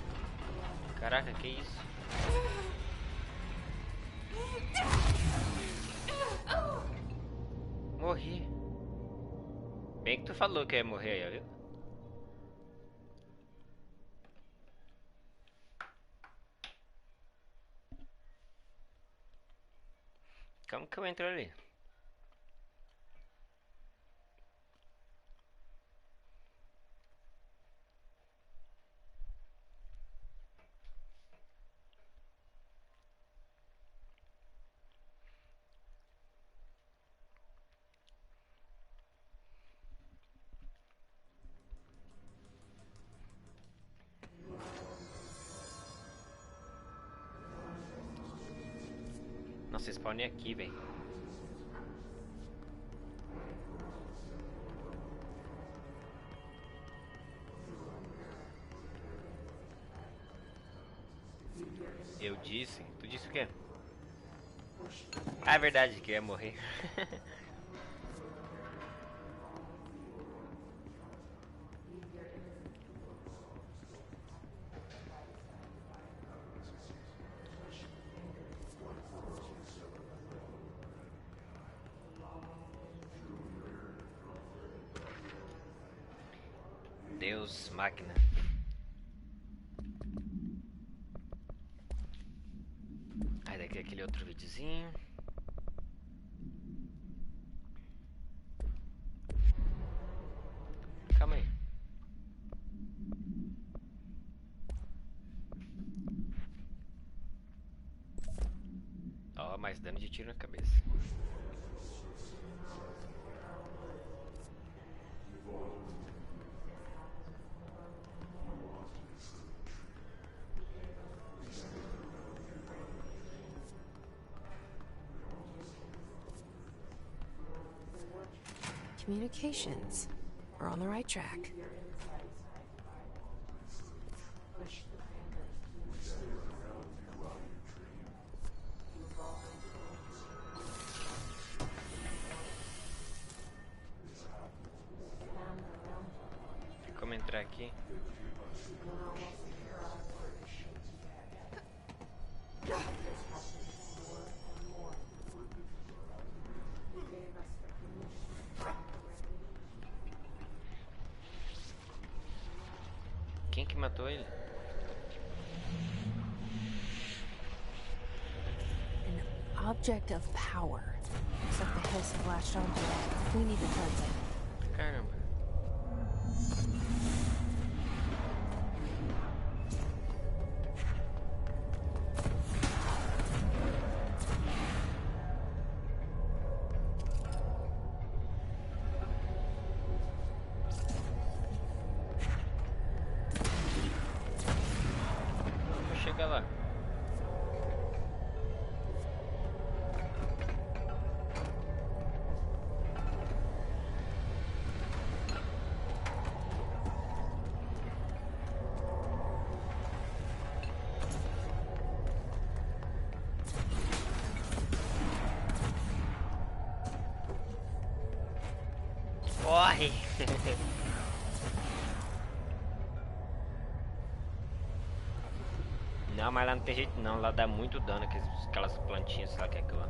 [SPEAKER 1] Caraca, que isso? Morri. Bem que tu falou que ia morrer aí, viu? Como que eu entro ali? Nossa, spawnei aqui, velho. Eu disse? Tu disse o quê? Ah, é verdade que eu ia morrer. Deus, máquina. Aí daqui aquele outro videozinho. Calma aí. Ó, mais dano de tiro na cabeça.
[SPEAKER 2] Communications. We're on the right track.
[SPEAKER 1] Como entrar aqui? Quem que matou ele?
[SPEAKER 2] An object of power. Looks like the hills have latched onto it. We need to cleanse it.
[SPEAKER 1] Caramba. Vou chegar lá. Corre! Não, mas lá não tem jeito não, lá dá muito dano, aquelas plantinhas, sei lá que é aquilo lá.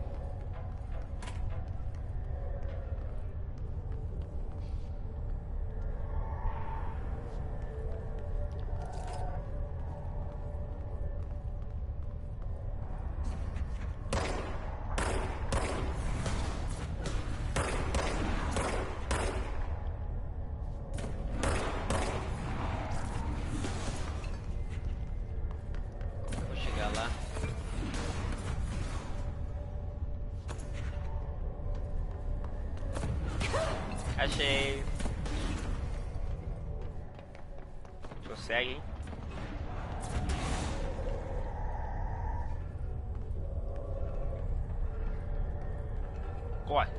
[SPEAKER 1] Vou chegar lá. Achei. Consegue, hein? Corre.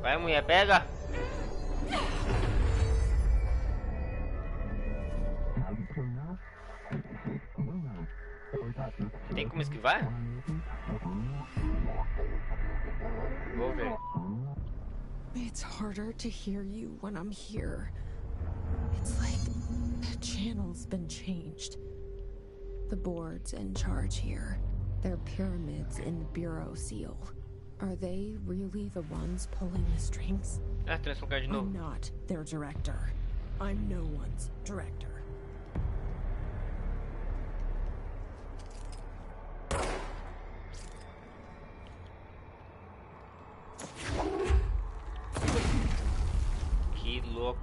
[SPEAKER 1] Vai, mulher, pega! Tem como esquivar? Vou ver.
[SPEAKER 2] It's harder to hear you when I'm here. It's like the channel's been changed. The board's in charge here. They're pyramids in Bureau Seal. Are they really the ones pulling the strings?
[SPEAKER 1] Ah, transfocar de novo.
[SPEAKER 2] I'm not their director. I'm no one's director.
[SPEAKER 1] Que louco.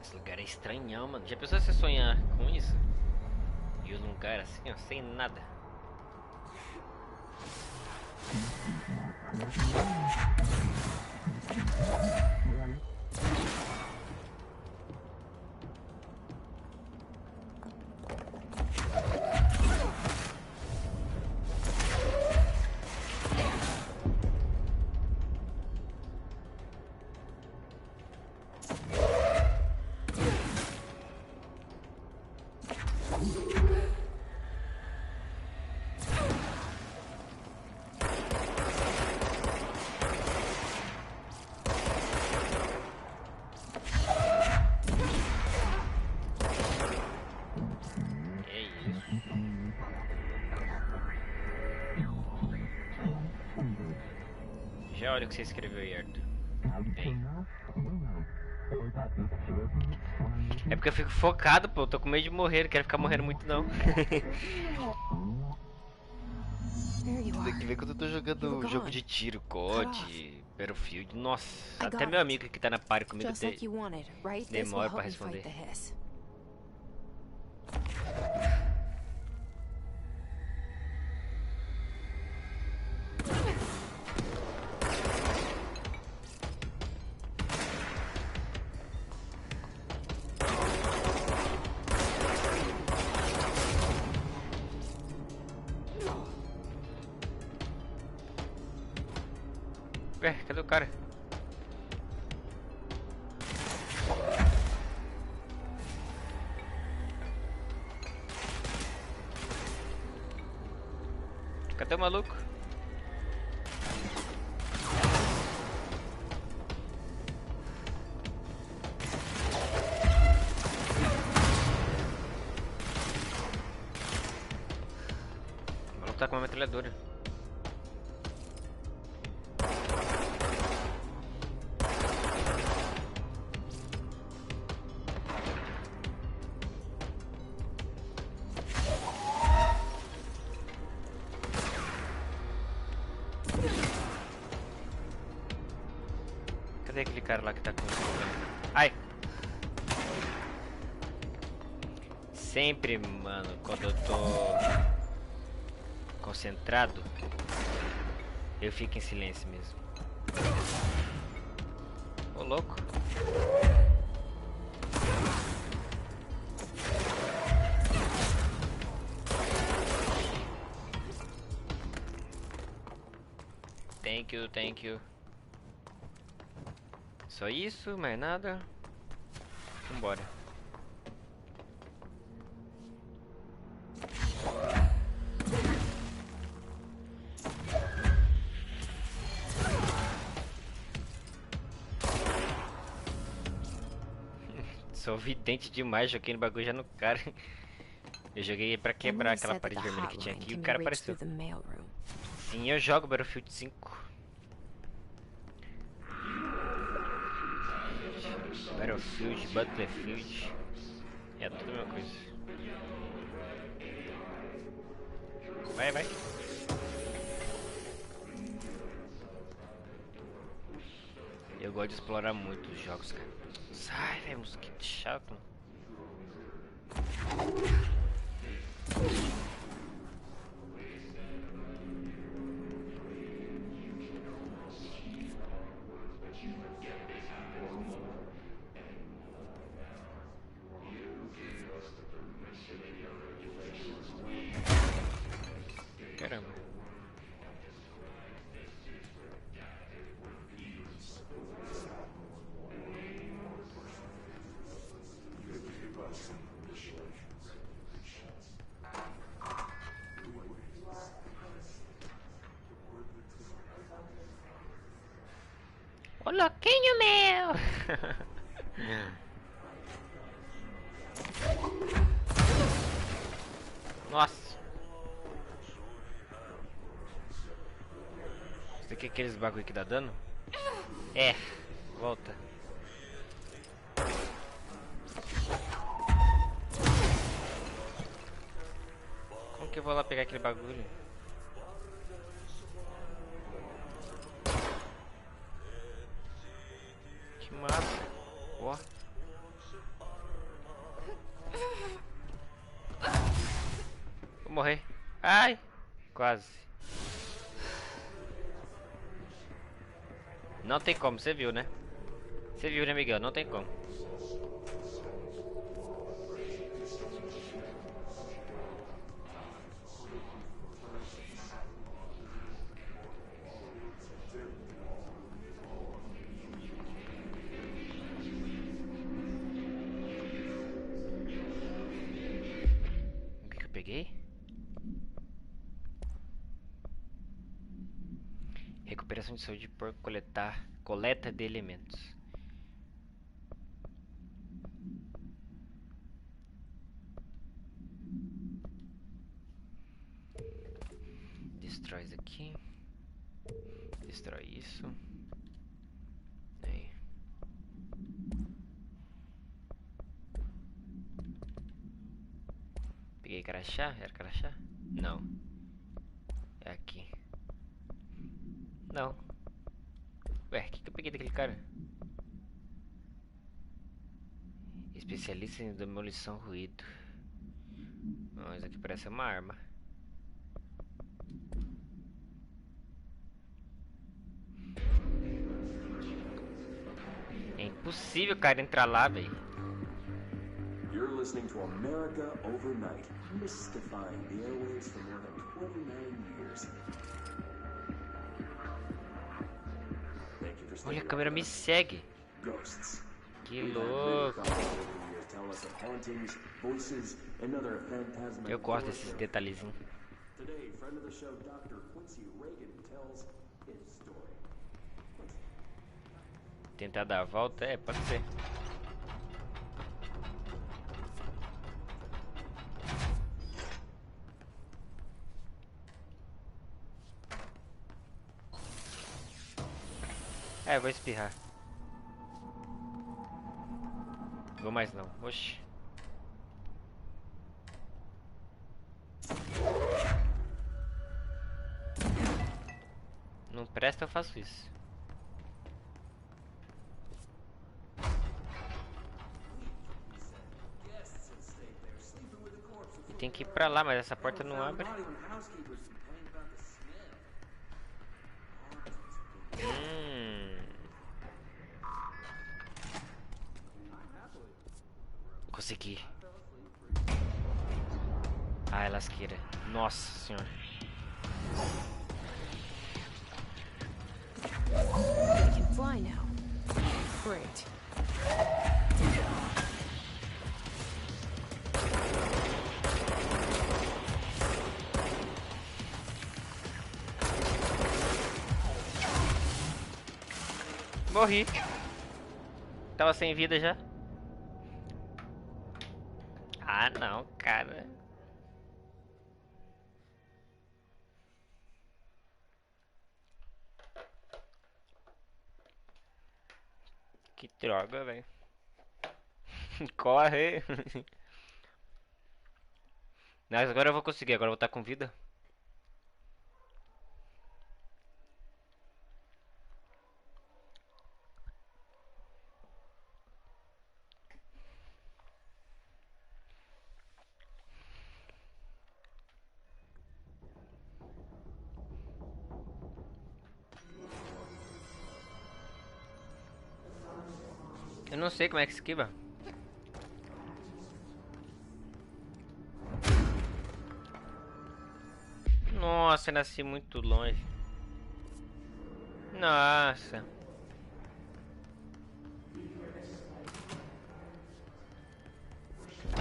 [SPEAKER 1] Esse lugar é estranhão, mano. Já pensou você sonhar com isso? E o lugar assim, ó, sem nada. Já olha o que você escreveu aí, Arthur. É porque eu fico focado, pô. Eu tô com medo de morrer. Não quero ficar morrendo muito, não. Tem que ver quando eu tô jogando jogo de tiro, COD, Battlefield. Nossa, até meu amigo que tá na party comigo demora pra responder. Ué, cadê o cara? Cadê o maluco? O maluco tá com uma metralhadora. Cadê aquele cara lá que tá com... Ai! Sempre, mano, quando eu tô concentrado, eu fico em silêncio mesmo. Ô, louco. Thank you. Só isso, mais nada. Vambora. Sou vidente demais, joguei no bagulho já no cara. Eu joguei pra quebrar aquela parede vermelha que tinha aqui e o cara apareceu. Sim, eu jogo Battlefield 5. Battlefield, é tudo a mesma coisa. Vai. Eu gosto de explorar muito os jogos, cara. Sai, velho, mosquito chato. Caramba. Ô louquinho meu! Nossa! Isso daqui é aqueles bagulho que dá dano? É, volta. Como que eu vou lá pegar aquele bagulho? Que massa! Ó. morrer. Ai, quase. Não tem como, você viu, né? Você viu, né, Miguel? Não tem como. O que eu peguei? Recuperação de saúde por coleta de elementos. Destrói isso aqui. Destrói isso. Aí. Peguei crachá? Era crachá? Não. É aqui. Não. Ué, o que eu peguei daquele cara? Especialista em demolição ruído. Não, isso aqui parece uma arma. É impossível o cara entrar lá, velho.
[SPEAKER 8] You're listening to America Overnight, mystifying the airwaves for more than 29 years. Thank you for
[SPEAKER 1] Olha, a câmera me segue.
[SPEAKER 8] Ghosts.
[SPEAKER 1] Que louco.
[SPEAKER 8] Tell us of hauntings, voices, and other phantasmal.
[SPEAKER 1] Eu gosto desses detalhezinhos.
[SPEAKER 8] Today, friend of the show, Dr. Quincy Reagan tells his story.
[SPEAKER 1] Tentar dar a volta? É, pode ser. É, vou espirrar. Vou mais não. Oxi. Não presta, eu faço isso. E tem que ir pra lá, mas essa porta não abre. Consegui. Ai, lasqueira. Nossa senhora.
[SPEAKER 2] We can fly now. Great.
[SPEAKER 1] Morri. Tava sem vida já. Ah, não, cara. Que droga, velho. Corre. Mas agora eu vou conseguir, agora eu vou estar com vida. Eu não sei como é que esquiva. Nossa, eu nasci muito longe. Nossa.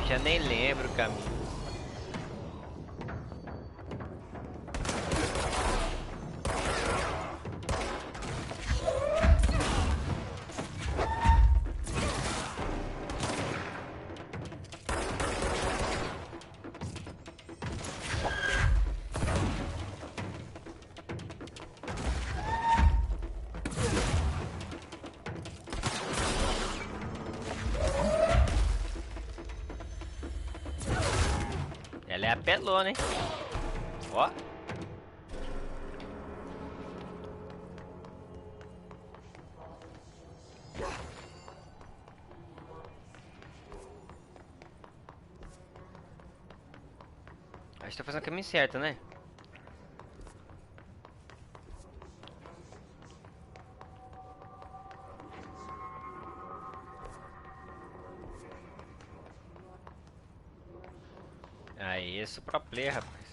[SPEAKER 1] Já nem lembro o caminho. Ela é apelona, hein? Ó. Acho que tá fazendo o caminho certo, né? Aí, esse é o pro player, rapaz.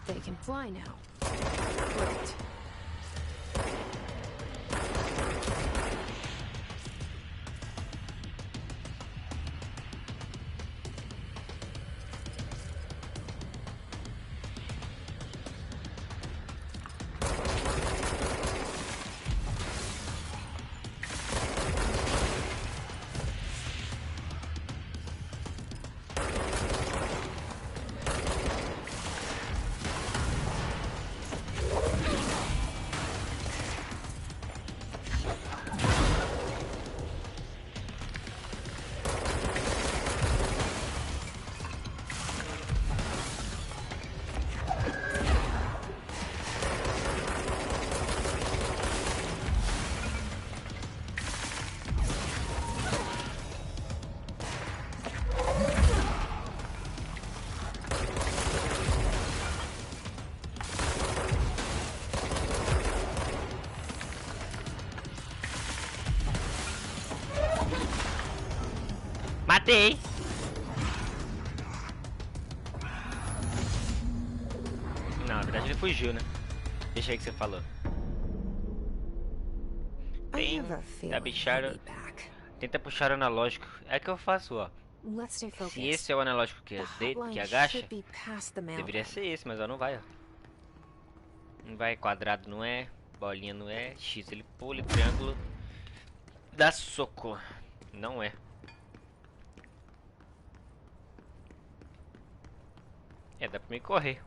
[SPEAKER 2] They can fly now. Great.
[SPEAKER 1] Matei! Não, na verdade ele fugiu, né? Deixa aí que você falou.
[SPEAKER 2] I have a feeling
[SPEAKER 1] bichar...
[SPEAKER 2] he'll be back.
[SPEAKER 1] Tenta puxar o analógico. É que eu faço, ó.
[SPEAKER 2] Let's stay focused.
[SPEAKER 1] Se esse é o analógico que,
[SPEAKER 2] The hotline
[SPEAKER 1] que agacha,
[SPEAKER 2] should be past the
[SPEAKER 1] deveria
[SPEAKER 2] mailbag.
[SPEAKER 1] ser esse, mas ó, não vai, ó. Não vai, quadrado não é, bolinha não é, X ele pula, triângulo dá soco. Não é. É, dá pra mim correr.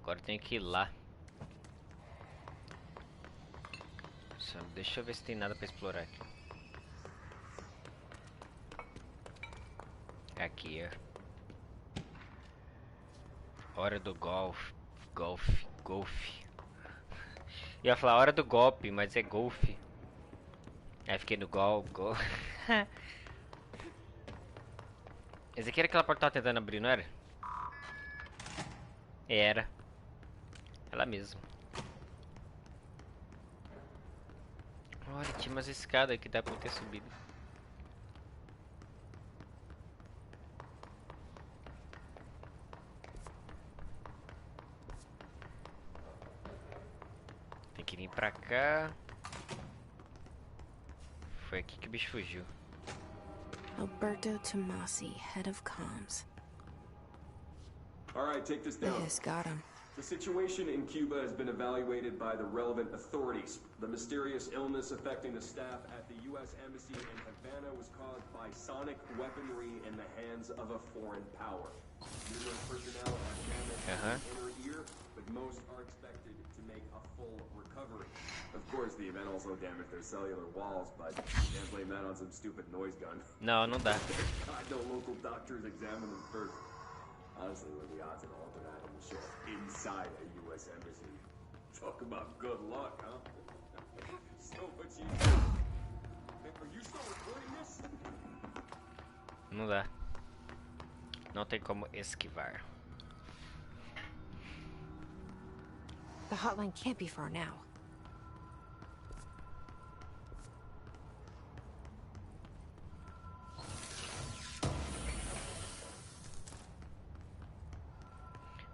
[SPEAKER 1] Agora eu tenho que ir lá. Só deixa eu ver se tem nada pra explorar aqui. Aqui, ó. Hora do golfe. Golfe. Eu ia falar hora do golpe, mas é golfe. Aí fiquei no gol. Esse aqui era aquela porta que tava tentando abrir, não era? Era. Ela mesma. Olha, tinha umas escadas que dá pra ter subido. Tem que vir pra cá. Foi aqui que o bicho fugiu.
[SPEAKER 2] Alberto Tomasi, head of comms.
[SPEAKER 8] All right, take this down.
[SPEAKER 2] Yes, got him.
[SPEAKER 8] The situation in Cuba has been evaluated by the relevant authorities. The mysterious illness affecting the staff at the U.S. Embassy in Havana was caused by sonic weaponry in the hands of a foreign power. Numerous personnel are damaged in the inner ear, but most are expected to make a full recovery. Of course, the event also damaged their cellular walls, but can't blame that on some stupid noise gun.
[SPEAKER 1] Não, não dá.
[SPEAKER 8] I know local doctors examined them first. Honestly, what are the odds of an alternate animal show up inside a U.S. embassy? Talk about good luck, huh? So what you do? Are you still recording this?
[SPEAKER 1] Não dá. Não tem como esquivar.
[SPEAKER 2] The hotline can't be far now.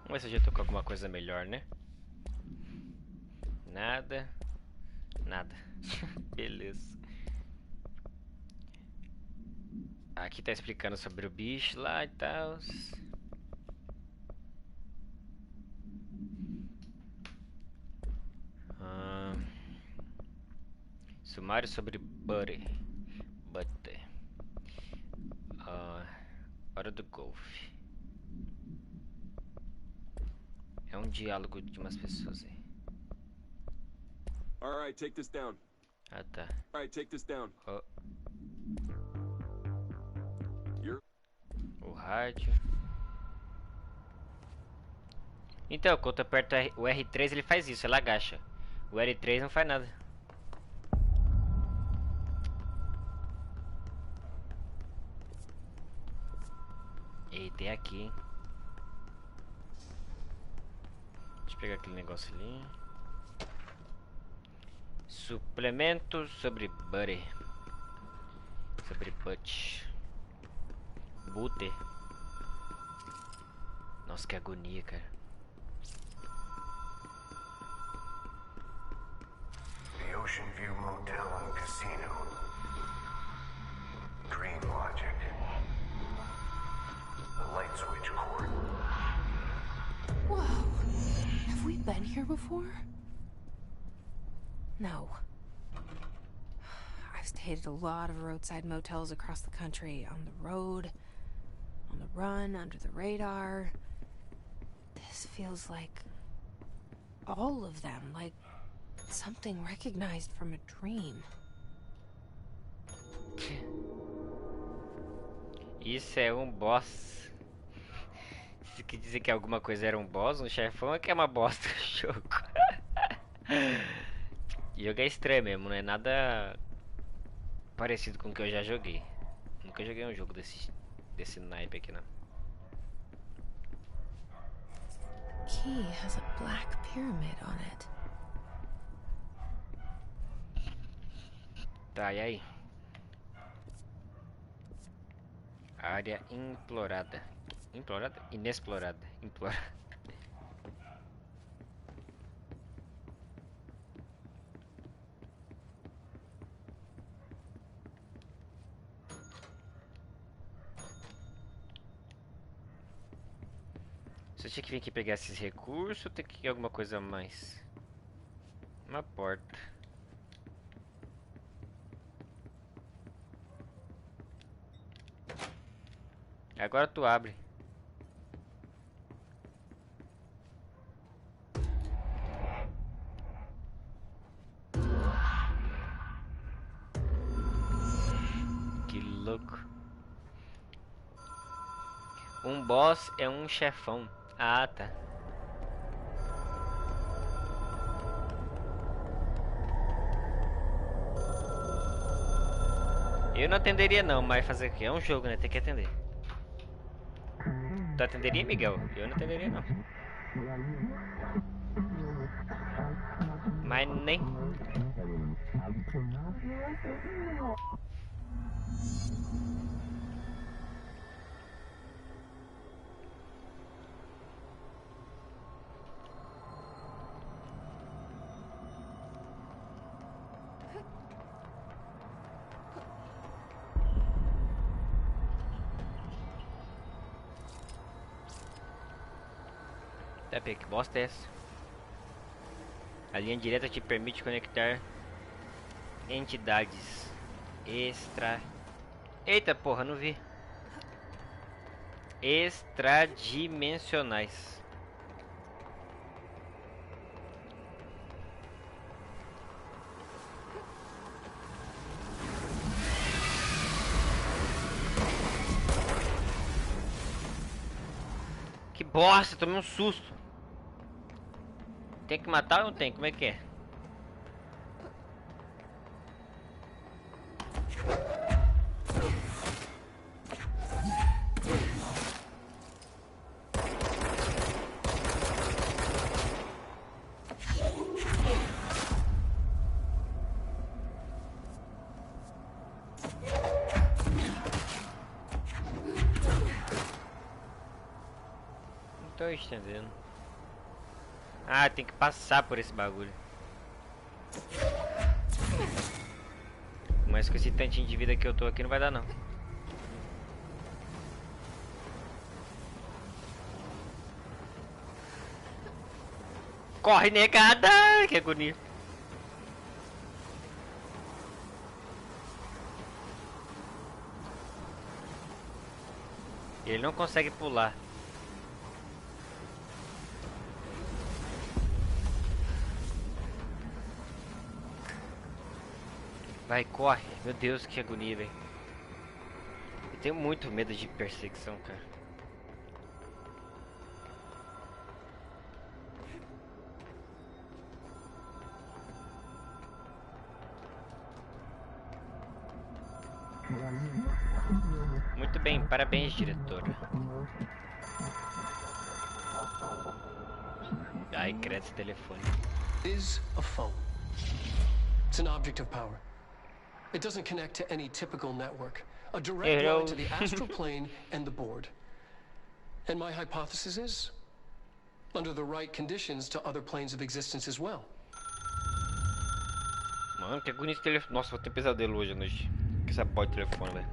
[SPEAKER 1] Vamos ver se eu já tô com alguma coisa melhor, né? Nada. Nada. Beleza. Aqui tá explicando sobre o bicho lá e tal. Sumário sobre Butter. Hora do golfe. É um diálogo de umas pessoas aí.
[SPEAKER 8] All right, take this down.
[SPEAKER 1] Ah, tá.
[SPEAKER 8] All right, take this down.
[SPEAKER 1] Oh.
[SPEAKER 8] You're...
[SPEAKER 1] O rádio. Então, quando eu aperto o R3 ele faz isso, ela agacha. O R3 não faz nada. E tem aqui, hein? Deixa eu pegar aquele negócio ali. Suplemento sobre butter. Sobre butter. Butter. Nossa, que agonia, cara.
[SPEAKER 5] The Ocean View Motel and Casino. Dream logic. The light switch cord.
[SPEAKER 2] Whoa. Have we been here before? No. I've stayed at a lot of roadside motels across the country. On the road, on the run, under the radar. This feels like all of them, like something recognized from a dream.
[SPEAKER 1] Isso é um boss. Se quer dizer que alguma coisa era um boss, um chefão, é que é uma bosta o jogo. O jogo é estranho mesmo, não é nada parecido com o que eu já joguei. Nunca joguei um jogo desse naipe aqui, não.
[SPEAKER 2] Key has a black pyramid on it.
[SPEAKER 1] Tá, e aí? Área implorada. Implorada? Inexplorada. Implorada. Você tinha que vir aqui pegar esses recursos ou tem que ir alguma coisa a mais? Uma porta. Agora tu abre. Que louco. Um boss é um chefão. Ah, tá. Eu não atenderia não, mas fazer o quê? É um jogo, né? Tem que atender. Tu atenderia, Miguel? Eu não atenderia não. Mas nem. Tá, que bosta é essa? A linha direta te permite conectar entidades extra... Eita porra, não vi. Extradimensionais. Que bosta, tomei um susto. Tem que matar ou não tem? Como é que é? Não tô entendendo. Ah, tem que passar por esse bagulho. Mas com esse tantinho de vida que eu tô aqui não vai dar não. Corre, negada! Que agonia. Ele não consegue pular. Vai, corre. Meu Deus, que agonia, velho. Eu tenho muito medo de perseguição, cara. bem, parabéns, diretor. Ai, credo esse telefone.
[SPEAKER 4] Is a phone. It's an object of power. It doesn't connect to any typical network. A direct line to the astral plane and the board. And my hypothesis is, under the right conditions, to other planes of existence as well.
[SPEAKER 1] Mano, que agonia esse telefone. Nossa, vou ter pesadelo hoje à noite. Que essa porra de telefone, velho.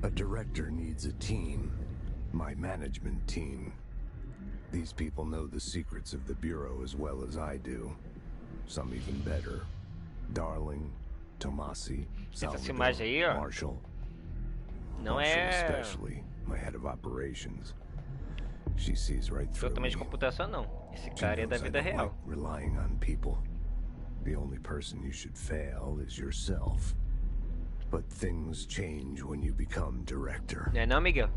[SPEAKER 5] A director needs a team. My management team. These people know the secrets of the Bureau as well as I do. Some even better. Darling, Tomasi, Salvador, Marshall.
[SPEAKER 1] Não
[SPEAKER 5] Marshall especially, my head of operations. She sees right through
[SPEAKER 1] totalmente de computação não. Esse cara é da vida real.
[SPEAKER 5] Relying on people. The only person you should fail is yourself. But things change when you become director.
[SPEAKER 1] Não é não, Miguel?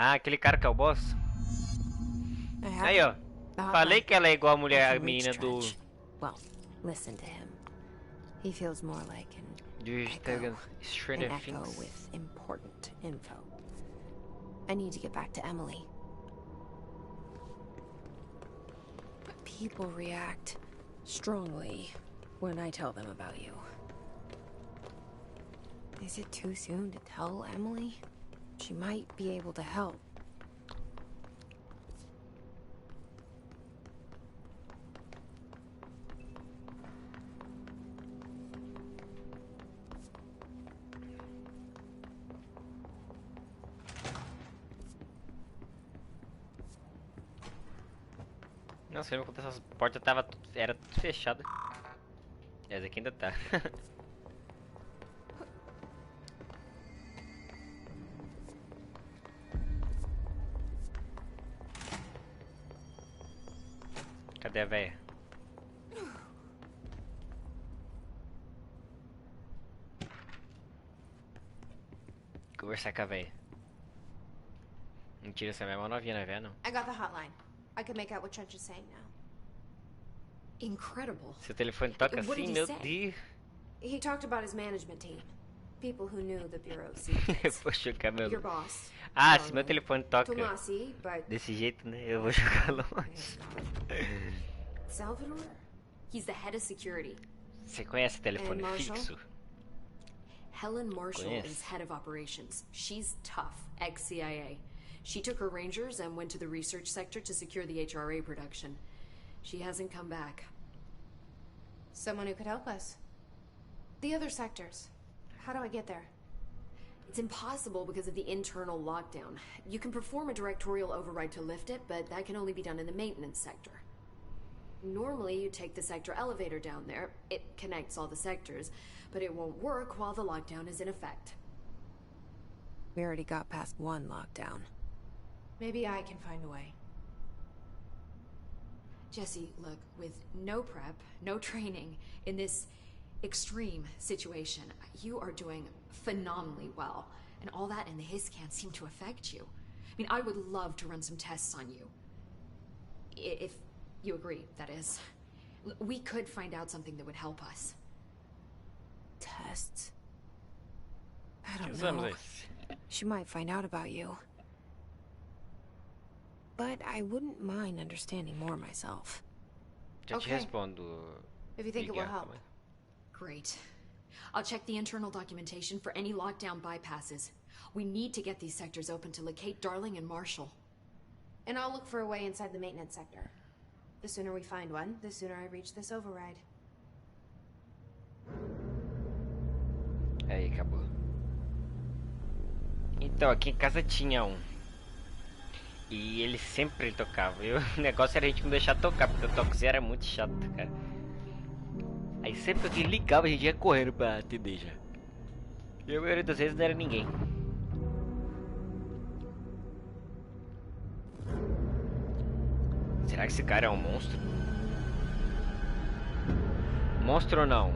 [SPEAKER 1] Ah, aquele cara que é o boss? Aí, ó. Falei que ela é igual a mulher, a menina do...
[SPEAKER 2] Well, listen to him. He feels more like an echo with important info. I need to get back to Emily. People react strongly when I tell them about you. Is it too soon to tell Emily? She might be able to help.
[SPEAKER 1] Nossa, eu quando essas portas era tudo fechada. Essa aqui ainda tá. Cadê a véia? Conversar com a véia. Mentira, essa é uma novinha, não é véia, não?
[SPEAKER 2] I got the hotline. I can make out what Trench is saying now.
[SPEAKER 7] Incredible.
[SPEAKER 1] Seu telefone toca assim, meu Deus.
[SPEAKER 2] He talked about his management team. People who knew the Bureau's secrets.
[SPEAKER 1] Vou chocar meu...
[SPEAKER 2] Your boss.
[SPEAKER 1] Ah, se meu telefone toca
[SPEAKER 2] Tomasi, but...
[SPEAKER 1] desse jeito, né? Eu vou jogar longe.
[SPEAKER 7] Salvador? He's the head of security.
[SPEAKER 1] Você conhece telefone fixo?
[SPEAKER 7] Helen Marshall is head of operations. She's tough, ex-CIA. She took her Rangers and went to the research sector to secure the HRA production. She hasn't come back.
[SPEAKER 2] Someone who could help us. The other sectors. How do I get there?
[SPEAKER 7] It's impossible because of the internal lockdown. You can perform a directorial override to lift it, but that can only be done in the maintenance sector. Normally, you take the sector elevator down there. It connects all the sectors, but it won't work while the lockdown is in effect.
[SPEAKER 2] We already got past one lockdown. Maybe I can find a way.
[SPEAKER 7] Jesse, look, with no prep, no training, in this extreme situation, you are doing phenomenally well. And all that and the hiss can't seem to affect you. I mean, I would love to run some tests on you. If you agree, that is. We could find out something that would help us.
[SPEAKER 2] Tests? I don't know. She might find out about you. But I wouldn't mind understanding more myself.
[SPEAKER 1] Já te respondo.
[SPEAKER 2] If you think it will help.
[SPEAKER 7] Great. I'll check the internal documentation for any lockdown bypasses. We need to get these sectors open to locate Darling and Marshall.
[SPEAKER 2] And I'll look for a way inside the maintenance sector. The sooner we find one, the sooner I reach this override.
[SPEAKER 1] Aí, acabou. Então, aqui em casa tinha um. E ele sempre tocava. O negócio era a gente não deixar tocar, porque o toquezinho era muito chato, cara. Aí sempre que ele ligava, a gente ia correndo pra atender já. E a maioria das vezes não era ninguém. Será que esse cara é um monstro? Monstro ou não?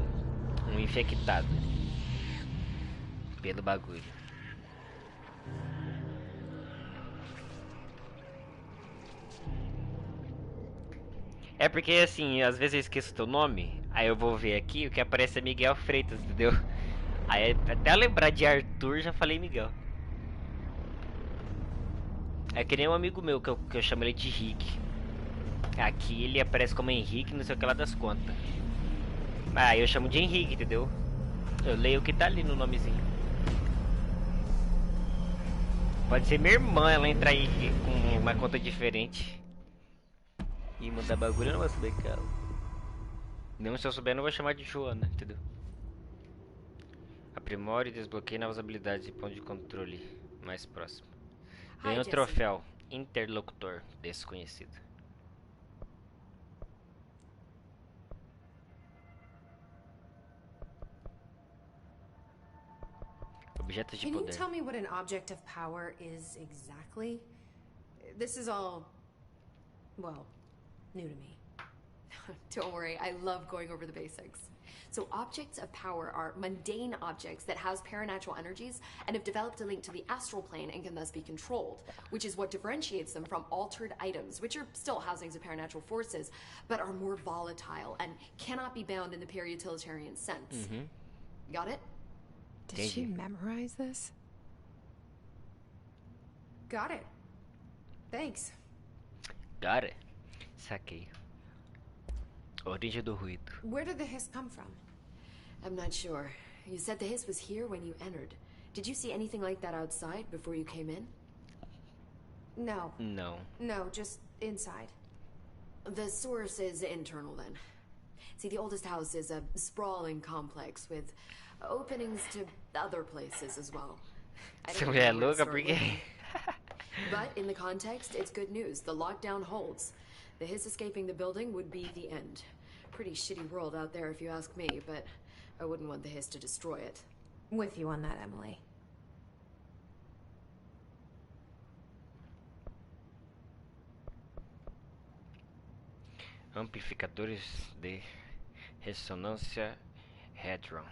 [SPEAKER 1] Um infectado pelo bagulho. É porque assim, às vezes eu esqueço teu nome, aí eu vou ver aqui, o que aparece é Miguel Freitas, entendeu? Aí até eu lembrar de Arthur, já falei Miguel. É que nem um amigo meu que eu chamo ele de Rick. Aqui ele aparece como Henrique, não sei o que lá das contas. Ah, eu chamo de Henrique, entendeu? Eu leio o que tá ali no nomezinho. Pode ser minha irmã, ela entrar aí com uma conta diferente e mudar bagulho, eu não vou saber, cara. Mesmo se eu souber, eu não vou chamar de Joana, entendeu? Aprimore e desbloqueie novas habilidades e ponto de controle mais próximo. Ganhe um troféu. Interlocutor desconhecido. Objetos de
[SPEAKER 2] Can you
[SPEAKER 1] poder.
[SPEAKER 2] tell me what an object of power is exactly? This is all, well, new to me.
[SPEAKER 7] Don't worry, I love going over the basics. So objects of power are mundane objects that house paranatural energies and have developed a link to the astral plane and can thus be controlled, which is what differentiates them from altered items, which are still housings of paranatural forces, but are more volatile and cannot be bound in the peri-utilitarian sense. Got it?
[SPEAKER 2] Did she memorize this? Got it. Thanks.
[SPEAKER 1] Got it. Saquei. Origem do ruído.
[SPEAKER 2] Where did the hiss come from?
[SPEAKER 7] I'm not sure. You said the hiss was here when you entered. Did you see anything like that outside before you came in?
[SPEAKER 2] No.
[SPEAKER 1] No.
[SPEAKER 2] No, just inside.
[SPEAKER 7] The source is internal then. See, the oldest house is a sprawling complex with openings to other places as well. I don't know where to start looking. But in the context, it's good news. The lockdown holds. The hiss escaping the building would be the end. Pretty shitty world out there if you ask me, but I wouldn't want the hiss to destroy it.
[SPEAKER 2] With you on that, Emily.
[SPEAKER 1] Amplificadores de ressonância Hadron.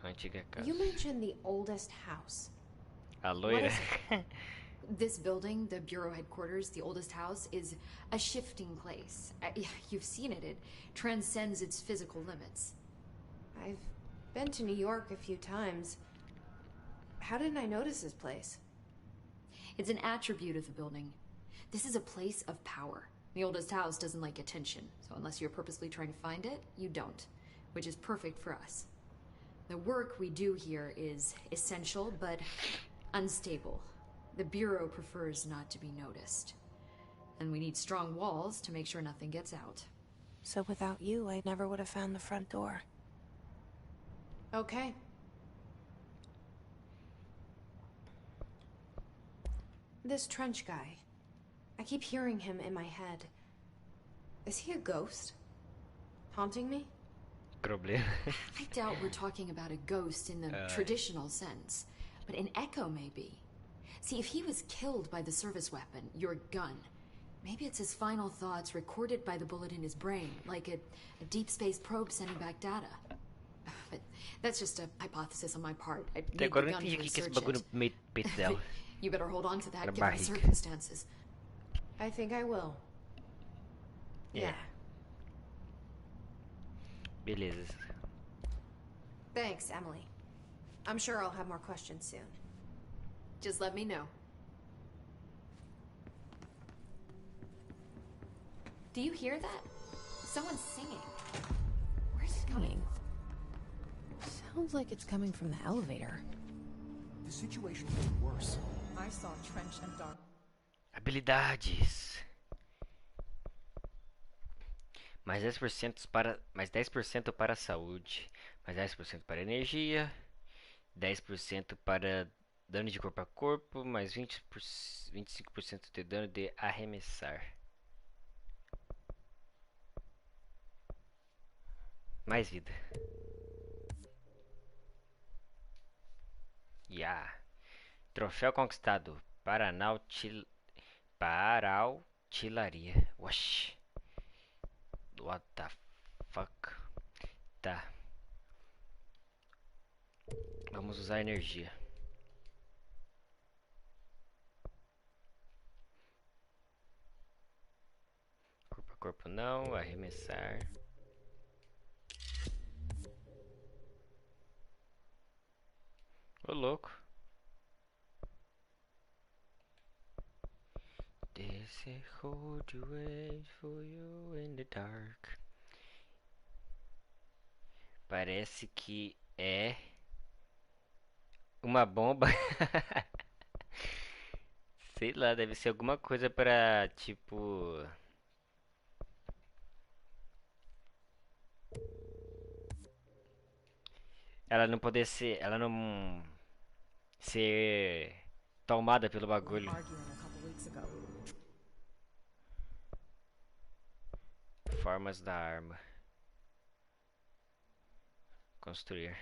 [SPEAKER 1] Antiga casa.
[SPEAKER 2] You mentioned the oldest house.
[SPEAKER 1] A loira.
[SPEAKER 7] This building, the Bureau headquarters, the oldest house, is a shifting place. You've seen it. It transcends its physical limits.
[SPEAKER 2] I've been to New York a few times. How didn't I notice this place?
[SPEAKER 7] It's an attribute of the building. This is a place of power. The oldest house doesn't like attention, so unless you're purposely trying to find it, you don't, which is perfect for us. The work we do here is essential, but unstable. The Bureau prefers not to be noticed. And we need strong walls to make sure nothing gets out.
[SPEAKER 2] So without you, I never would have found the front door. Okay. This trench guy. I keep hearing him in my head. Is he a ghost? Haunting me?
[SPEAKER 1] Problema.
[SPEAKER 7] I doubt we're talking about a ghost in the traditional sense, but an echo maybe. See, if he was killed by the service weapon, your gun, maybe it's his final thoughts recorded by the bullet in his brain, like a deep space probe sending back data. But that's just a hypothesis on my part. I need the gun to research it. You better hold on to that given the circumstances.
[SPEAKER 2] I think I will. Yeah.
[SPEAKER 1] Beleza.
[SPEAKER 2] Thanks, Emily. I'm sure I'll have more questions soon.
[SPEAKER 7] Just let me know. Do you hear that? Someone's singing. Where's it coming?
[SPEAKER 2] Sounds like it's coming from the elevator.
[SPEAKER 9] The situation is worse.
[SPEAKER 10] I saw Trench and Dark.
[SPEAKER 1] Habilidades. Mais 10% para a saúde, mais 10% para energia, 10% para dano de corpo a corpo, mais 25% de dano de arremessar. Mais vida. Troféu conquistado. Parautilaria. Oxi. What the fuck? Tá. Vamos usar energia. corpo não, arremessar. Ô louco. This is hold you wait for you in the dark. Parece que é uma bomba. Sei lá, deve ser alguma coisa pra tipo. Ela não poder ser. Ela não ser tomada pelo bagulho. Formas da arma. Construir.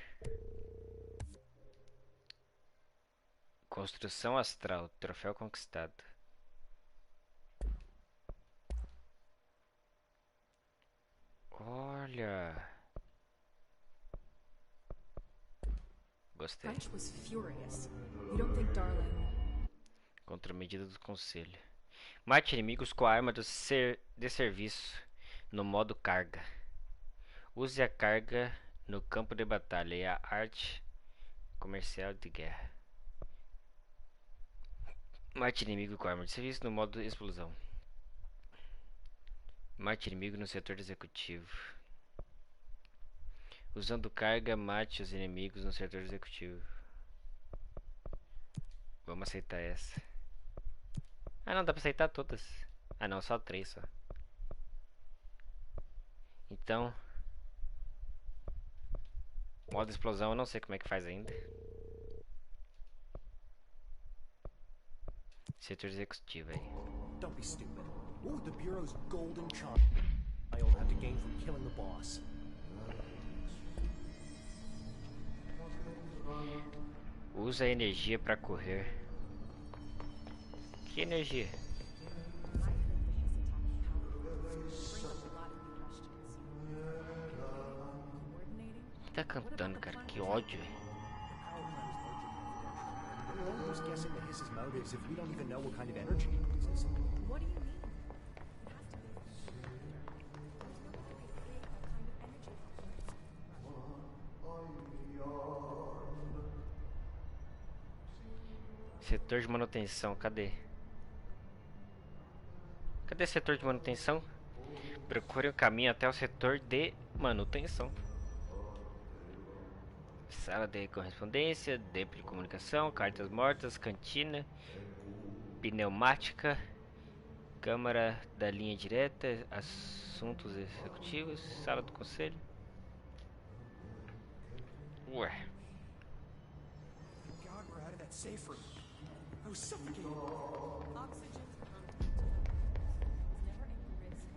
[SPEAKER 1] Construção astral. Troféu conquistado. Olha. Gostei.
[SPEAKER 10] French was furious. You don't think Darling...
[SPEAKER 1] Contramedida do conselho. Mate inimigos com a arma de serviço no modo carga. Use a carga no campo de batalha e a arte comercial de guerra. Mate inimigo com arma de serviço no modo explosão. Mate inimigo no setor executivo. Usando carga, mate os inimigos no setor executivo. Vamos aceitar essa. Ah não, dá pra aceitar todas. Ah não, só 3 só. Então, modo explosão eu não sei como é que faz ainda. Setor executivo aí.
[SPEAKER 9] Don't be stupid. What would the Bureau's golden charm I'll have to gain from killing the boss?
[SPEAKER 1] Usa a energia pra correr. Que energia? Tá cantando, cara, que ódio.
[SPEAKER 9] We're just guessing the hiss's motives if we don't even know what kind of energy he uses.
[SPEAKER 10] What do you mean?
[SPEAKER 1] Setor de manutenção, cadê? Cadê setor de manutenção? Procure o caminho até o setor de manutenção. Sala de correspondência, de comunicação, cartas mortas, cantina, pneumática, câmara da linha direta, assuntos executivos, sala do conselho. Ué.
[SPEAKER 9] God, we're out of that safe room. I was suffocating.
[SPEAKER 10] Oxygen never any risk of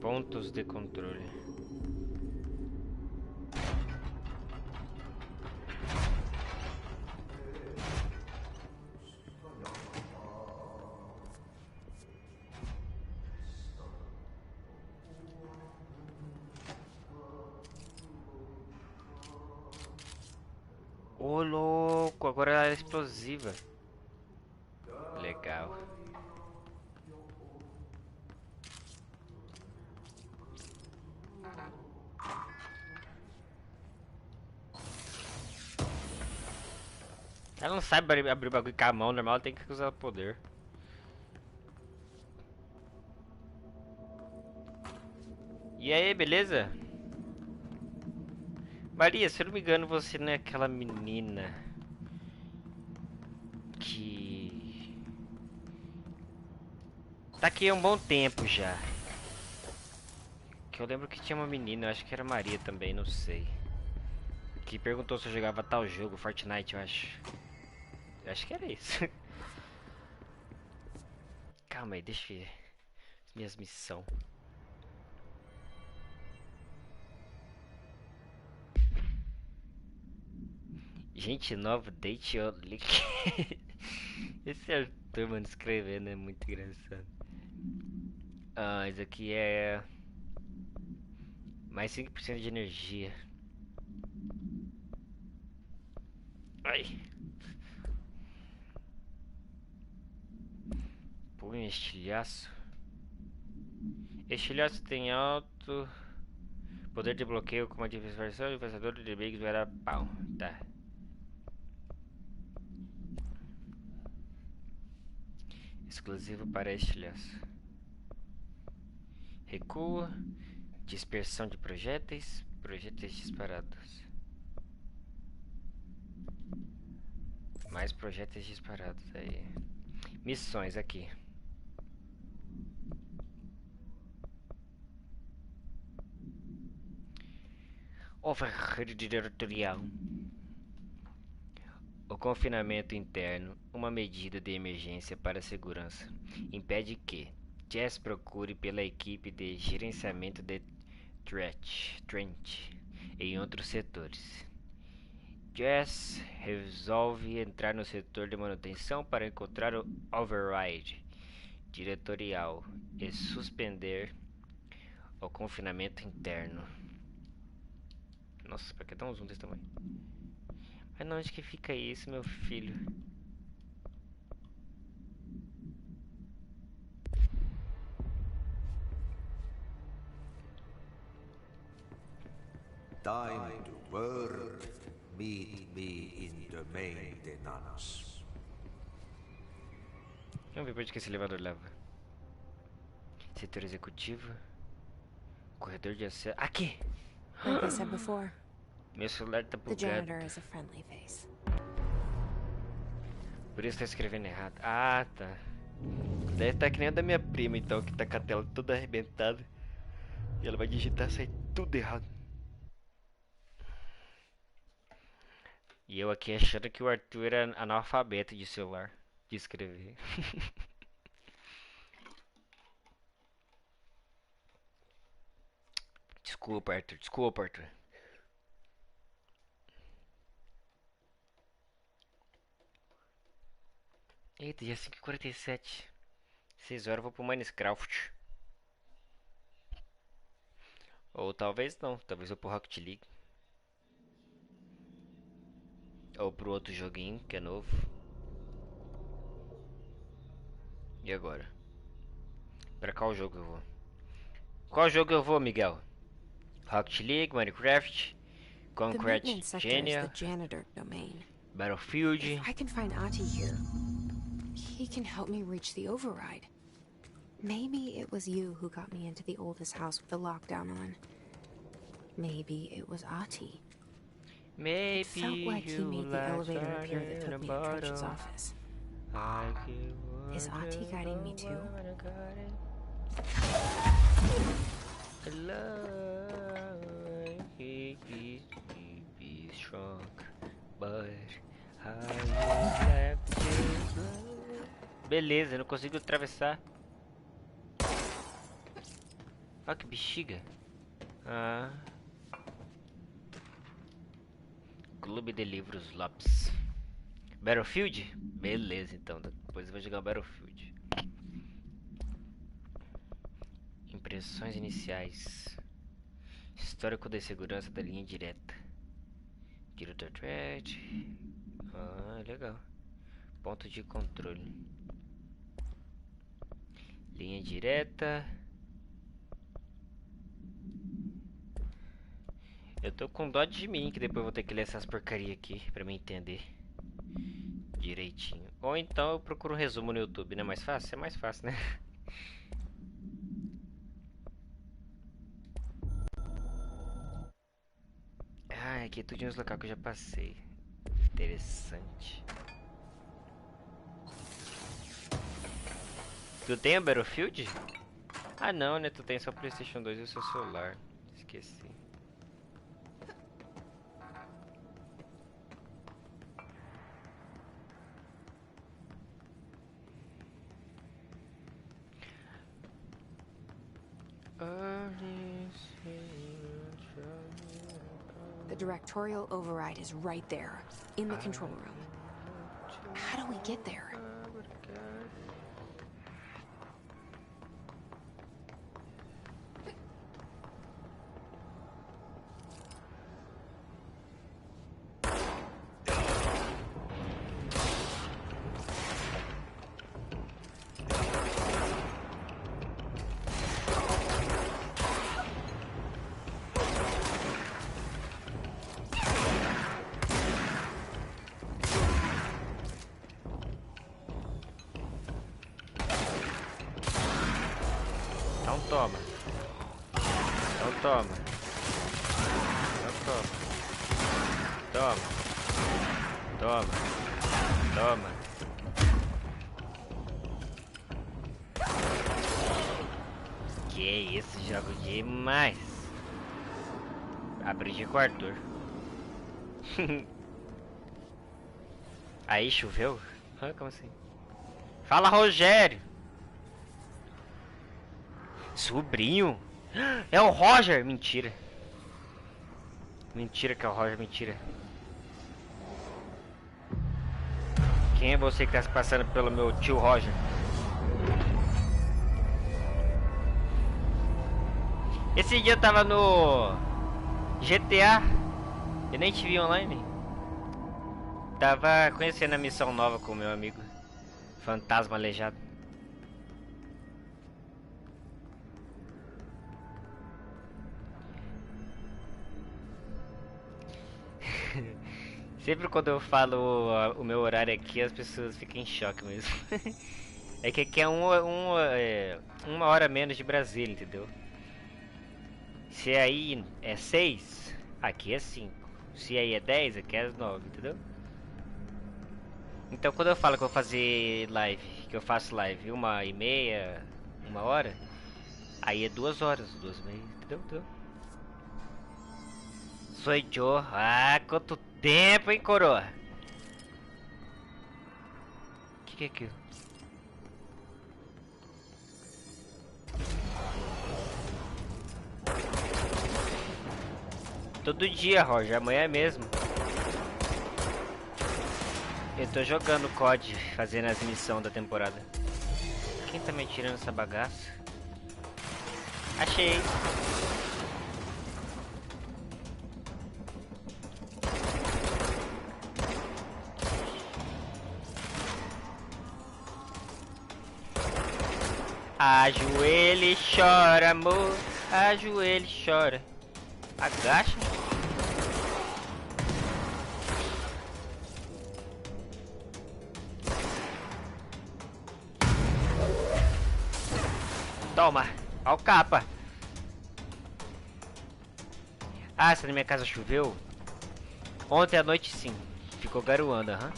[SPEAKER 1] Pontos de controle. Ô louco, agora ela é explosiva. Legal. Ela não sabe abrir o bagulho com a mão normal, ela tem que usar o poder. E aí, beleza? Maria, se eu não me engano, você não é aquela menina que tá aqui há um bom tempo já. Que eu lembro que tinha uma menina, eu acho que era Maria também, não sei. Que perguntou se eu jogava tal jogo, Fortnite, eu acho. Eu acho que era isso. Calma aí, deixa eu ver minhas missões. Gente nova, date ou LIKEE. Esse Arthur, mano, escrevendo é muito engraçado. Ah, isso aqui é mais 5% de energia. Ai. Punho estilhaço. Estilhaço tem alto poder de bloqueio com uma dispersão de vencedor de inimigos era pau. Tá. Exclusivo para estilhaço. Recua. Dispersão de projéteis. Projéteis disparados. Mais projéteis disparados aí. Missões aqui. Overhead diretorial. O confinamento interno, uma medida de emergência para a segurança, impede que Jess procure pela equipe de gerenciamento de Trent em outros setores. Jess resolve entrar no setor de manutenção para encontrar o override diretorial e suspender o confinamento interno. Nossa, pra que dar um zoom desse tamanho? Mas não, onde que fica isso, meu filho?
[SPEAKER 3] Time to work. Meet me in the maintenance.
[SPEAKER 1] Vamos ver pra onde que esse elevador leva. Setor executivo. Corredor de acesso. Aqui!
[SPEAKER 2] Like I said before,
[SPEAKER 1] Meu celular tá
[SPEAKER 2] the
[SPEAKER 1] bugado.
[SPEAKER 2] janitor is a friendly face.
[SPEAKER 1] Por isso tá escrevendo errado. Ah, tá. Deve estar que nem a da minha prima, então, que tá com a tela toda arrebentada. E ela vai digitar, sai tudo errado. E eu aqui achando que o Arthur era analfabeto de celular, de escrever. Desculpa, Arthur. Desculpa, Arthur. Eita, dia 5h47. 6 horas eu vou pro Minecraft. Ou talvez não. Talvez eu pro Rocket League. Ou pro outro joguinho que é novo. E agora? Pra qual jogo eu vou? Qual jogo eu vou, Miguel? Rocket League, Minecraft,
[SPEAKER 2] The
[SPEAKER 1] Concrete
[SPEAKER 2] maintenance sector is
[SPEAKER 1] Genia,
[SPEAKER 2] the janitor domain.
[SPEAKER 1] Battlefield.
[SPEAKER 2] If I can find Ati here, he can help me reach the override. Maybe it was you who got me into the oldest house with the lockdown on. Maybe it was Ati.
[SPEAKER 1] Maybe
[SPEAKER 2] It felt like he made the elevator appear that took me to Trench's office. Is Ati guiding me too?
[SPEAKER 1] Beleza, eu não consigo atravessar. Olha que bexiga. Ah. Clube de Livros Lopes. Battlefield? Beleza, então. Depois eu vou jogar Battlefield. Impressões iniciais. Histórico de segurança da linha direta. Diretor thread. Ah, legal. Ponto de controle. Linha direta. Eu tô com dó de mim, que depois eu vou ter que ler essas porcaria aqui pra me entender direitinho. Ou então eu procuro um resumo no YouTube, né? Mais fácil? É mais fácil, né? Ah, aqui é tudo nos locais que eu já passei. Interessante. Tu tem o Battlefield? Ah não, né? Tu tem só o PlayStation 2 e o seu celular. Esqueci.
[SPEAKER 2] The directorial override is right there, in the control room. How do we get there?
[SPEAKER 1] Então toma. Então toma. Então toma. Toma. Toma. Toma. Que isso, jogo demais. Aprendi com o Arthur. Aí choveu? Como assim? Fala, Rogério! Sobrinho? É o Roger! Mentira. Mentira que é o Roger, mentira. Quem é você que tá se passando pelo meu tio Roger? Esse dia eu tava no GTA. Eu nem te vi online. Tava conhecendo a missão nova com o meu amigo Fantasma Aleijado. Sempre quando eu falo o meu horário aqui, as pessoas ficam em choque mesmo. É que aqui é uma hora menos de Brasília, entendeu? Se aí é 6, aqui é 5. Se aí é 10, aqui é 9, entendeu? Então quando eu falo que eu vou fazer live, que eu faço live 1h30, 1 hora, aí é 2 horas, 2h30, entendeu? Sou eu. Ah, quanto tempo, hein, coroa? Que é aquilo? Todo dia, Roger, amanhã mesmo. Eu tô jogando COD, fazendo as missões da temporada. Quem tá me tirando essa bagaça? Achei. Ajoelha e chora, amor. Ajoelha e chora. Agacha. Toma. Ó o capa. Ah, se na minha casa choveu. Ontem à noite sim. Ficou garoando, aham.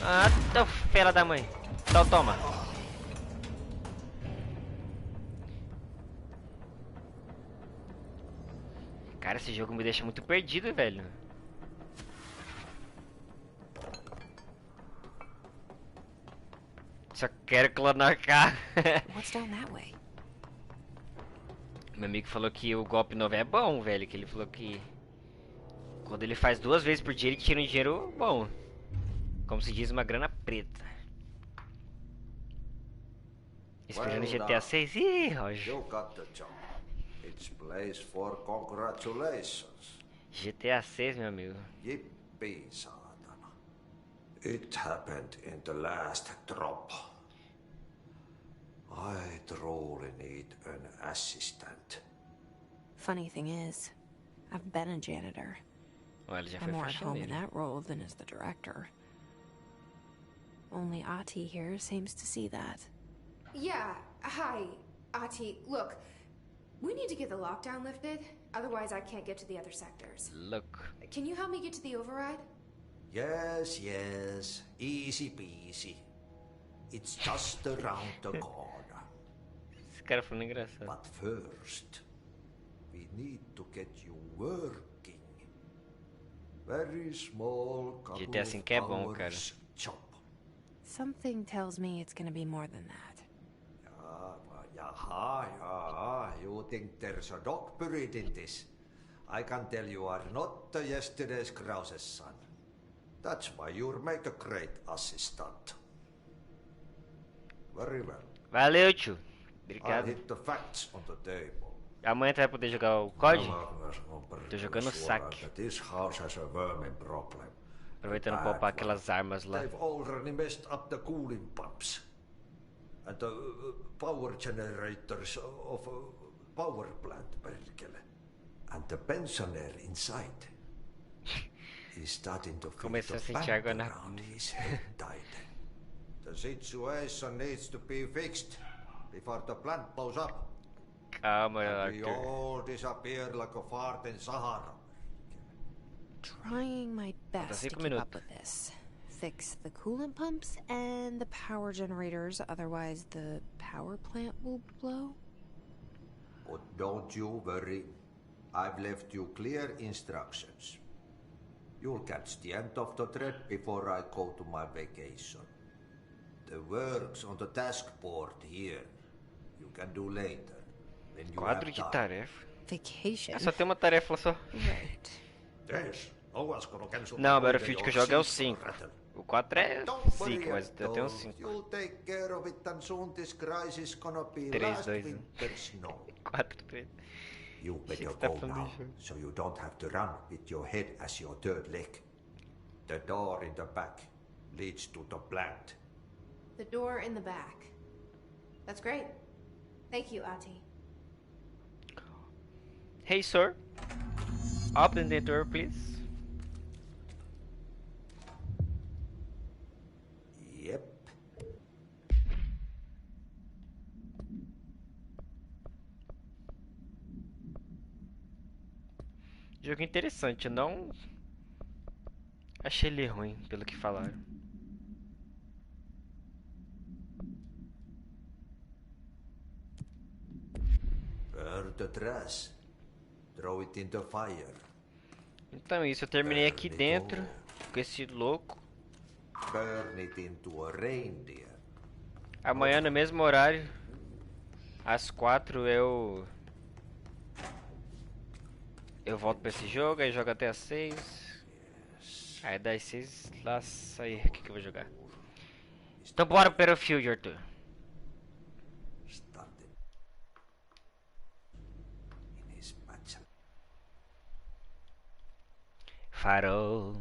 [SPEAKER 1] Ah, tão fela da mãe. Então toma. Cara, esse jogo me deixa muito perdido, velho. Só quero clonar carro.
[SPEAKER 2] What's down that way?
[SPEAKER 1] Meu amigo falou que o golpe novo é bom, velho. Que ele falou que quando ele faz 2 vezes por dia, ele tira um dinheiro bom. Como se diz, uma grana preta. Esperando GTA 6. Ih, Roger.
[SPEAKER 3] You got the job. It's place for congratulations.
[SPEAKER 1] GTA 6, meu amigo.
[SPEAKER 3] Yippee, saatana. It happened in the last drop. I truly need an assistant.
[SPEAKER 2] Funny thing is, I've been a janitor.
[SPEAKER 1] Well, já
[SPEAKER 2] I'm
[SPEAKER 1] foi
[SPEAKER 2] more at home in
[SPEAKER 1] faxineiro.
[SPEAKER 2] that role than as the director. Only Ati here seems to see that.
[SPEAKER 11] Yeah, hi, Ati. Look, we need to get the lockdown lifted, otherwise I can't get to the other sectors.
[SPEAKER 1] Look.
[SPEAKER 11] Can you help me get to the override?
[SPEAKER 3] Yes, easy peasy. It's just around the corner.
[SPEAKER 1] Esse cara foi engraçado.
[SPEAKER 3] But first, we need to get you working. Very small couple
[SPEAKER 1] GTA 5 é bom,
[SPEAKER 3] of
[SPEAKER 1] cara.
[SPEAKER 3] hours job.
[SPEAKER 2] Something tells me it's gonna be more than that.
[SPEAKER 3] Jaha, you think there's a dog buried in this? I can tell you are not yesterday's Krause's son. That's why you'll make a great assistant. Very well.
[SPEAKER 1] Valeu, tio.
[SPEAKER 3] I'll
[SPEAKER 1] Obrigado.
[SPEAKER 3] hit the facts on the table.
[SPEAKER 1] Amanhã tu vai poder jogar o COD? Tô jogando saque.
[SPEAKER 3] This house has a vermin problem.
[SPEAKER 1] Aproveitando pra poupar aquelas armas lá.
[SPEAKER 3] They've already messed up the cooling pumps and the power generators of a power plant, perkele. And the pensioner inside is starting to feel
[SPEAKER 1] Começou a
[SPEAKER 3] the
[SPEAKER 1] sentir
[SPEAKER 3] band
[SPEAKER 1] água na
[SPEAKER 3] around his head tighten. The situation needs to be fixed before the plant blows up.
[SPEAKER 1] Calma,
[SPEAKER 3] And we
[SPEAKER 1] Arthur.
[SPEAKER 3] all disappear like a fart in Sahara.
[SPEAKER 2] Trying my best to
[SPEAKER 1] 5
[SPEAKER 2] keep up
[SPEAKER 1] minutos.
[SPEAKER 2] with this. Fix the coolant pumps and the power generators, otherwise the power plant will blow.
[SPEAKER 3] But don't you worry. I've left you clear instructions. You'll catch the end of the thread before I go to my vacation. The work's on the task board here. You can do later. When you
[SPEAKER 1] Quadro
[SPEAKER 3] have
[SPEAKER 1] de
[SPEAKER 3] time.
[SPEAKER 1] tarefa.
[SPEAKER 2] Vacation.
[SPEAKER 1] É, só tem uma tarefa só.
[SPEAKER 2] Right.
[SPEAKER 3] Yes. No one's gonna cancel
[SPEAKER 1] Não, o
[SPEAKER 3] my
[SPEAKER 1] Battlefield que eu
[SPEAKER 3] holiday
[SPEAKER 1] jogo é o
[SPEAKER 3] or cease
[SPEAKER 1] 5.
[SPEAKER 3] for rattle.
[SPEAKER 1] O 4 é
[SPEAKER 3] Don't worry
[SPEAKER 1] zica, mas
[SPEAKER 3] at
[SPEAKER 1] eu tenho
[SPEAKER 3] all.
[SPEAKER 1] o 5.
[SPEAKER 3] You'll take care of it and soon this crisis gonna be
[SPEAKER 1] 3,
[SPEAKER 3] last
[SPEAKER 1] 2, 1.
[SPEAKER 3] winter snow.
[SPEAKER 1] 4, 3.
[SPEAKER 3] You better
[SPEAKER 1] Está
[SPEAKER 3] go
[SPEAKER 1] falando
[SPEAKER 3] now,
[SPEAKER 1] isso.
[SPEAKER 3] so you don't have to run with your head as your third leg. The door in the back leads to the plant.
[SPEAKER 11] The door in the back. That's great. Thank you, Ati.
[SPEAKER 1] Hey, sir. Open the door, please.
[SPEAKER 3] Yep.
[SPEAKER 1] Jogo interessante, eu não achei ele ruim, pelo que falaram.
[SPEAKER 3] Burn the trash. Throw it in the fire.
[SPEAKER 1] Então isso, eu terminei aqui dentro com esse louco.
[SPEAKER 3] Burn it into a reindeer.
[SPEAKER 1] Amanhã no mesmo horário, às 4 eu volto pra esse jogo, aí jogo até às 6. Aí das 6 lá sair o que eu vou jogar. Então bora para o Battlefield, Arthur.
[SPEAKER 3] Started in his match.
[SPEAKER 1] Farol.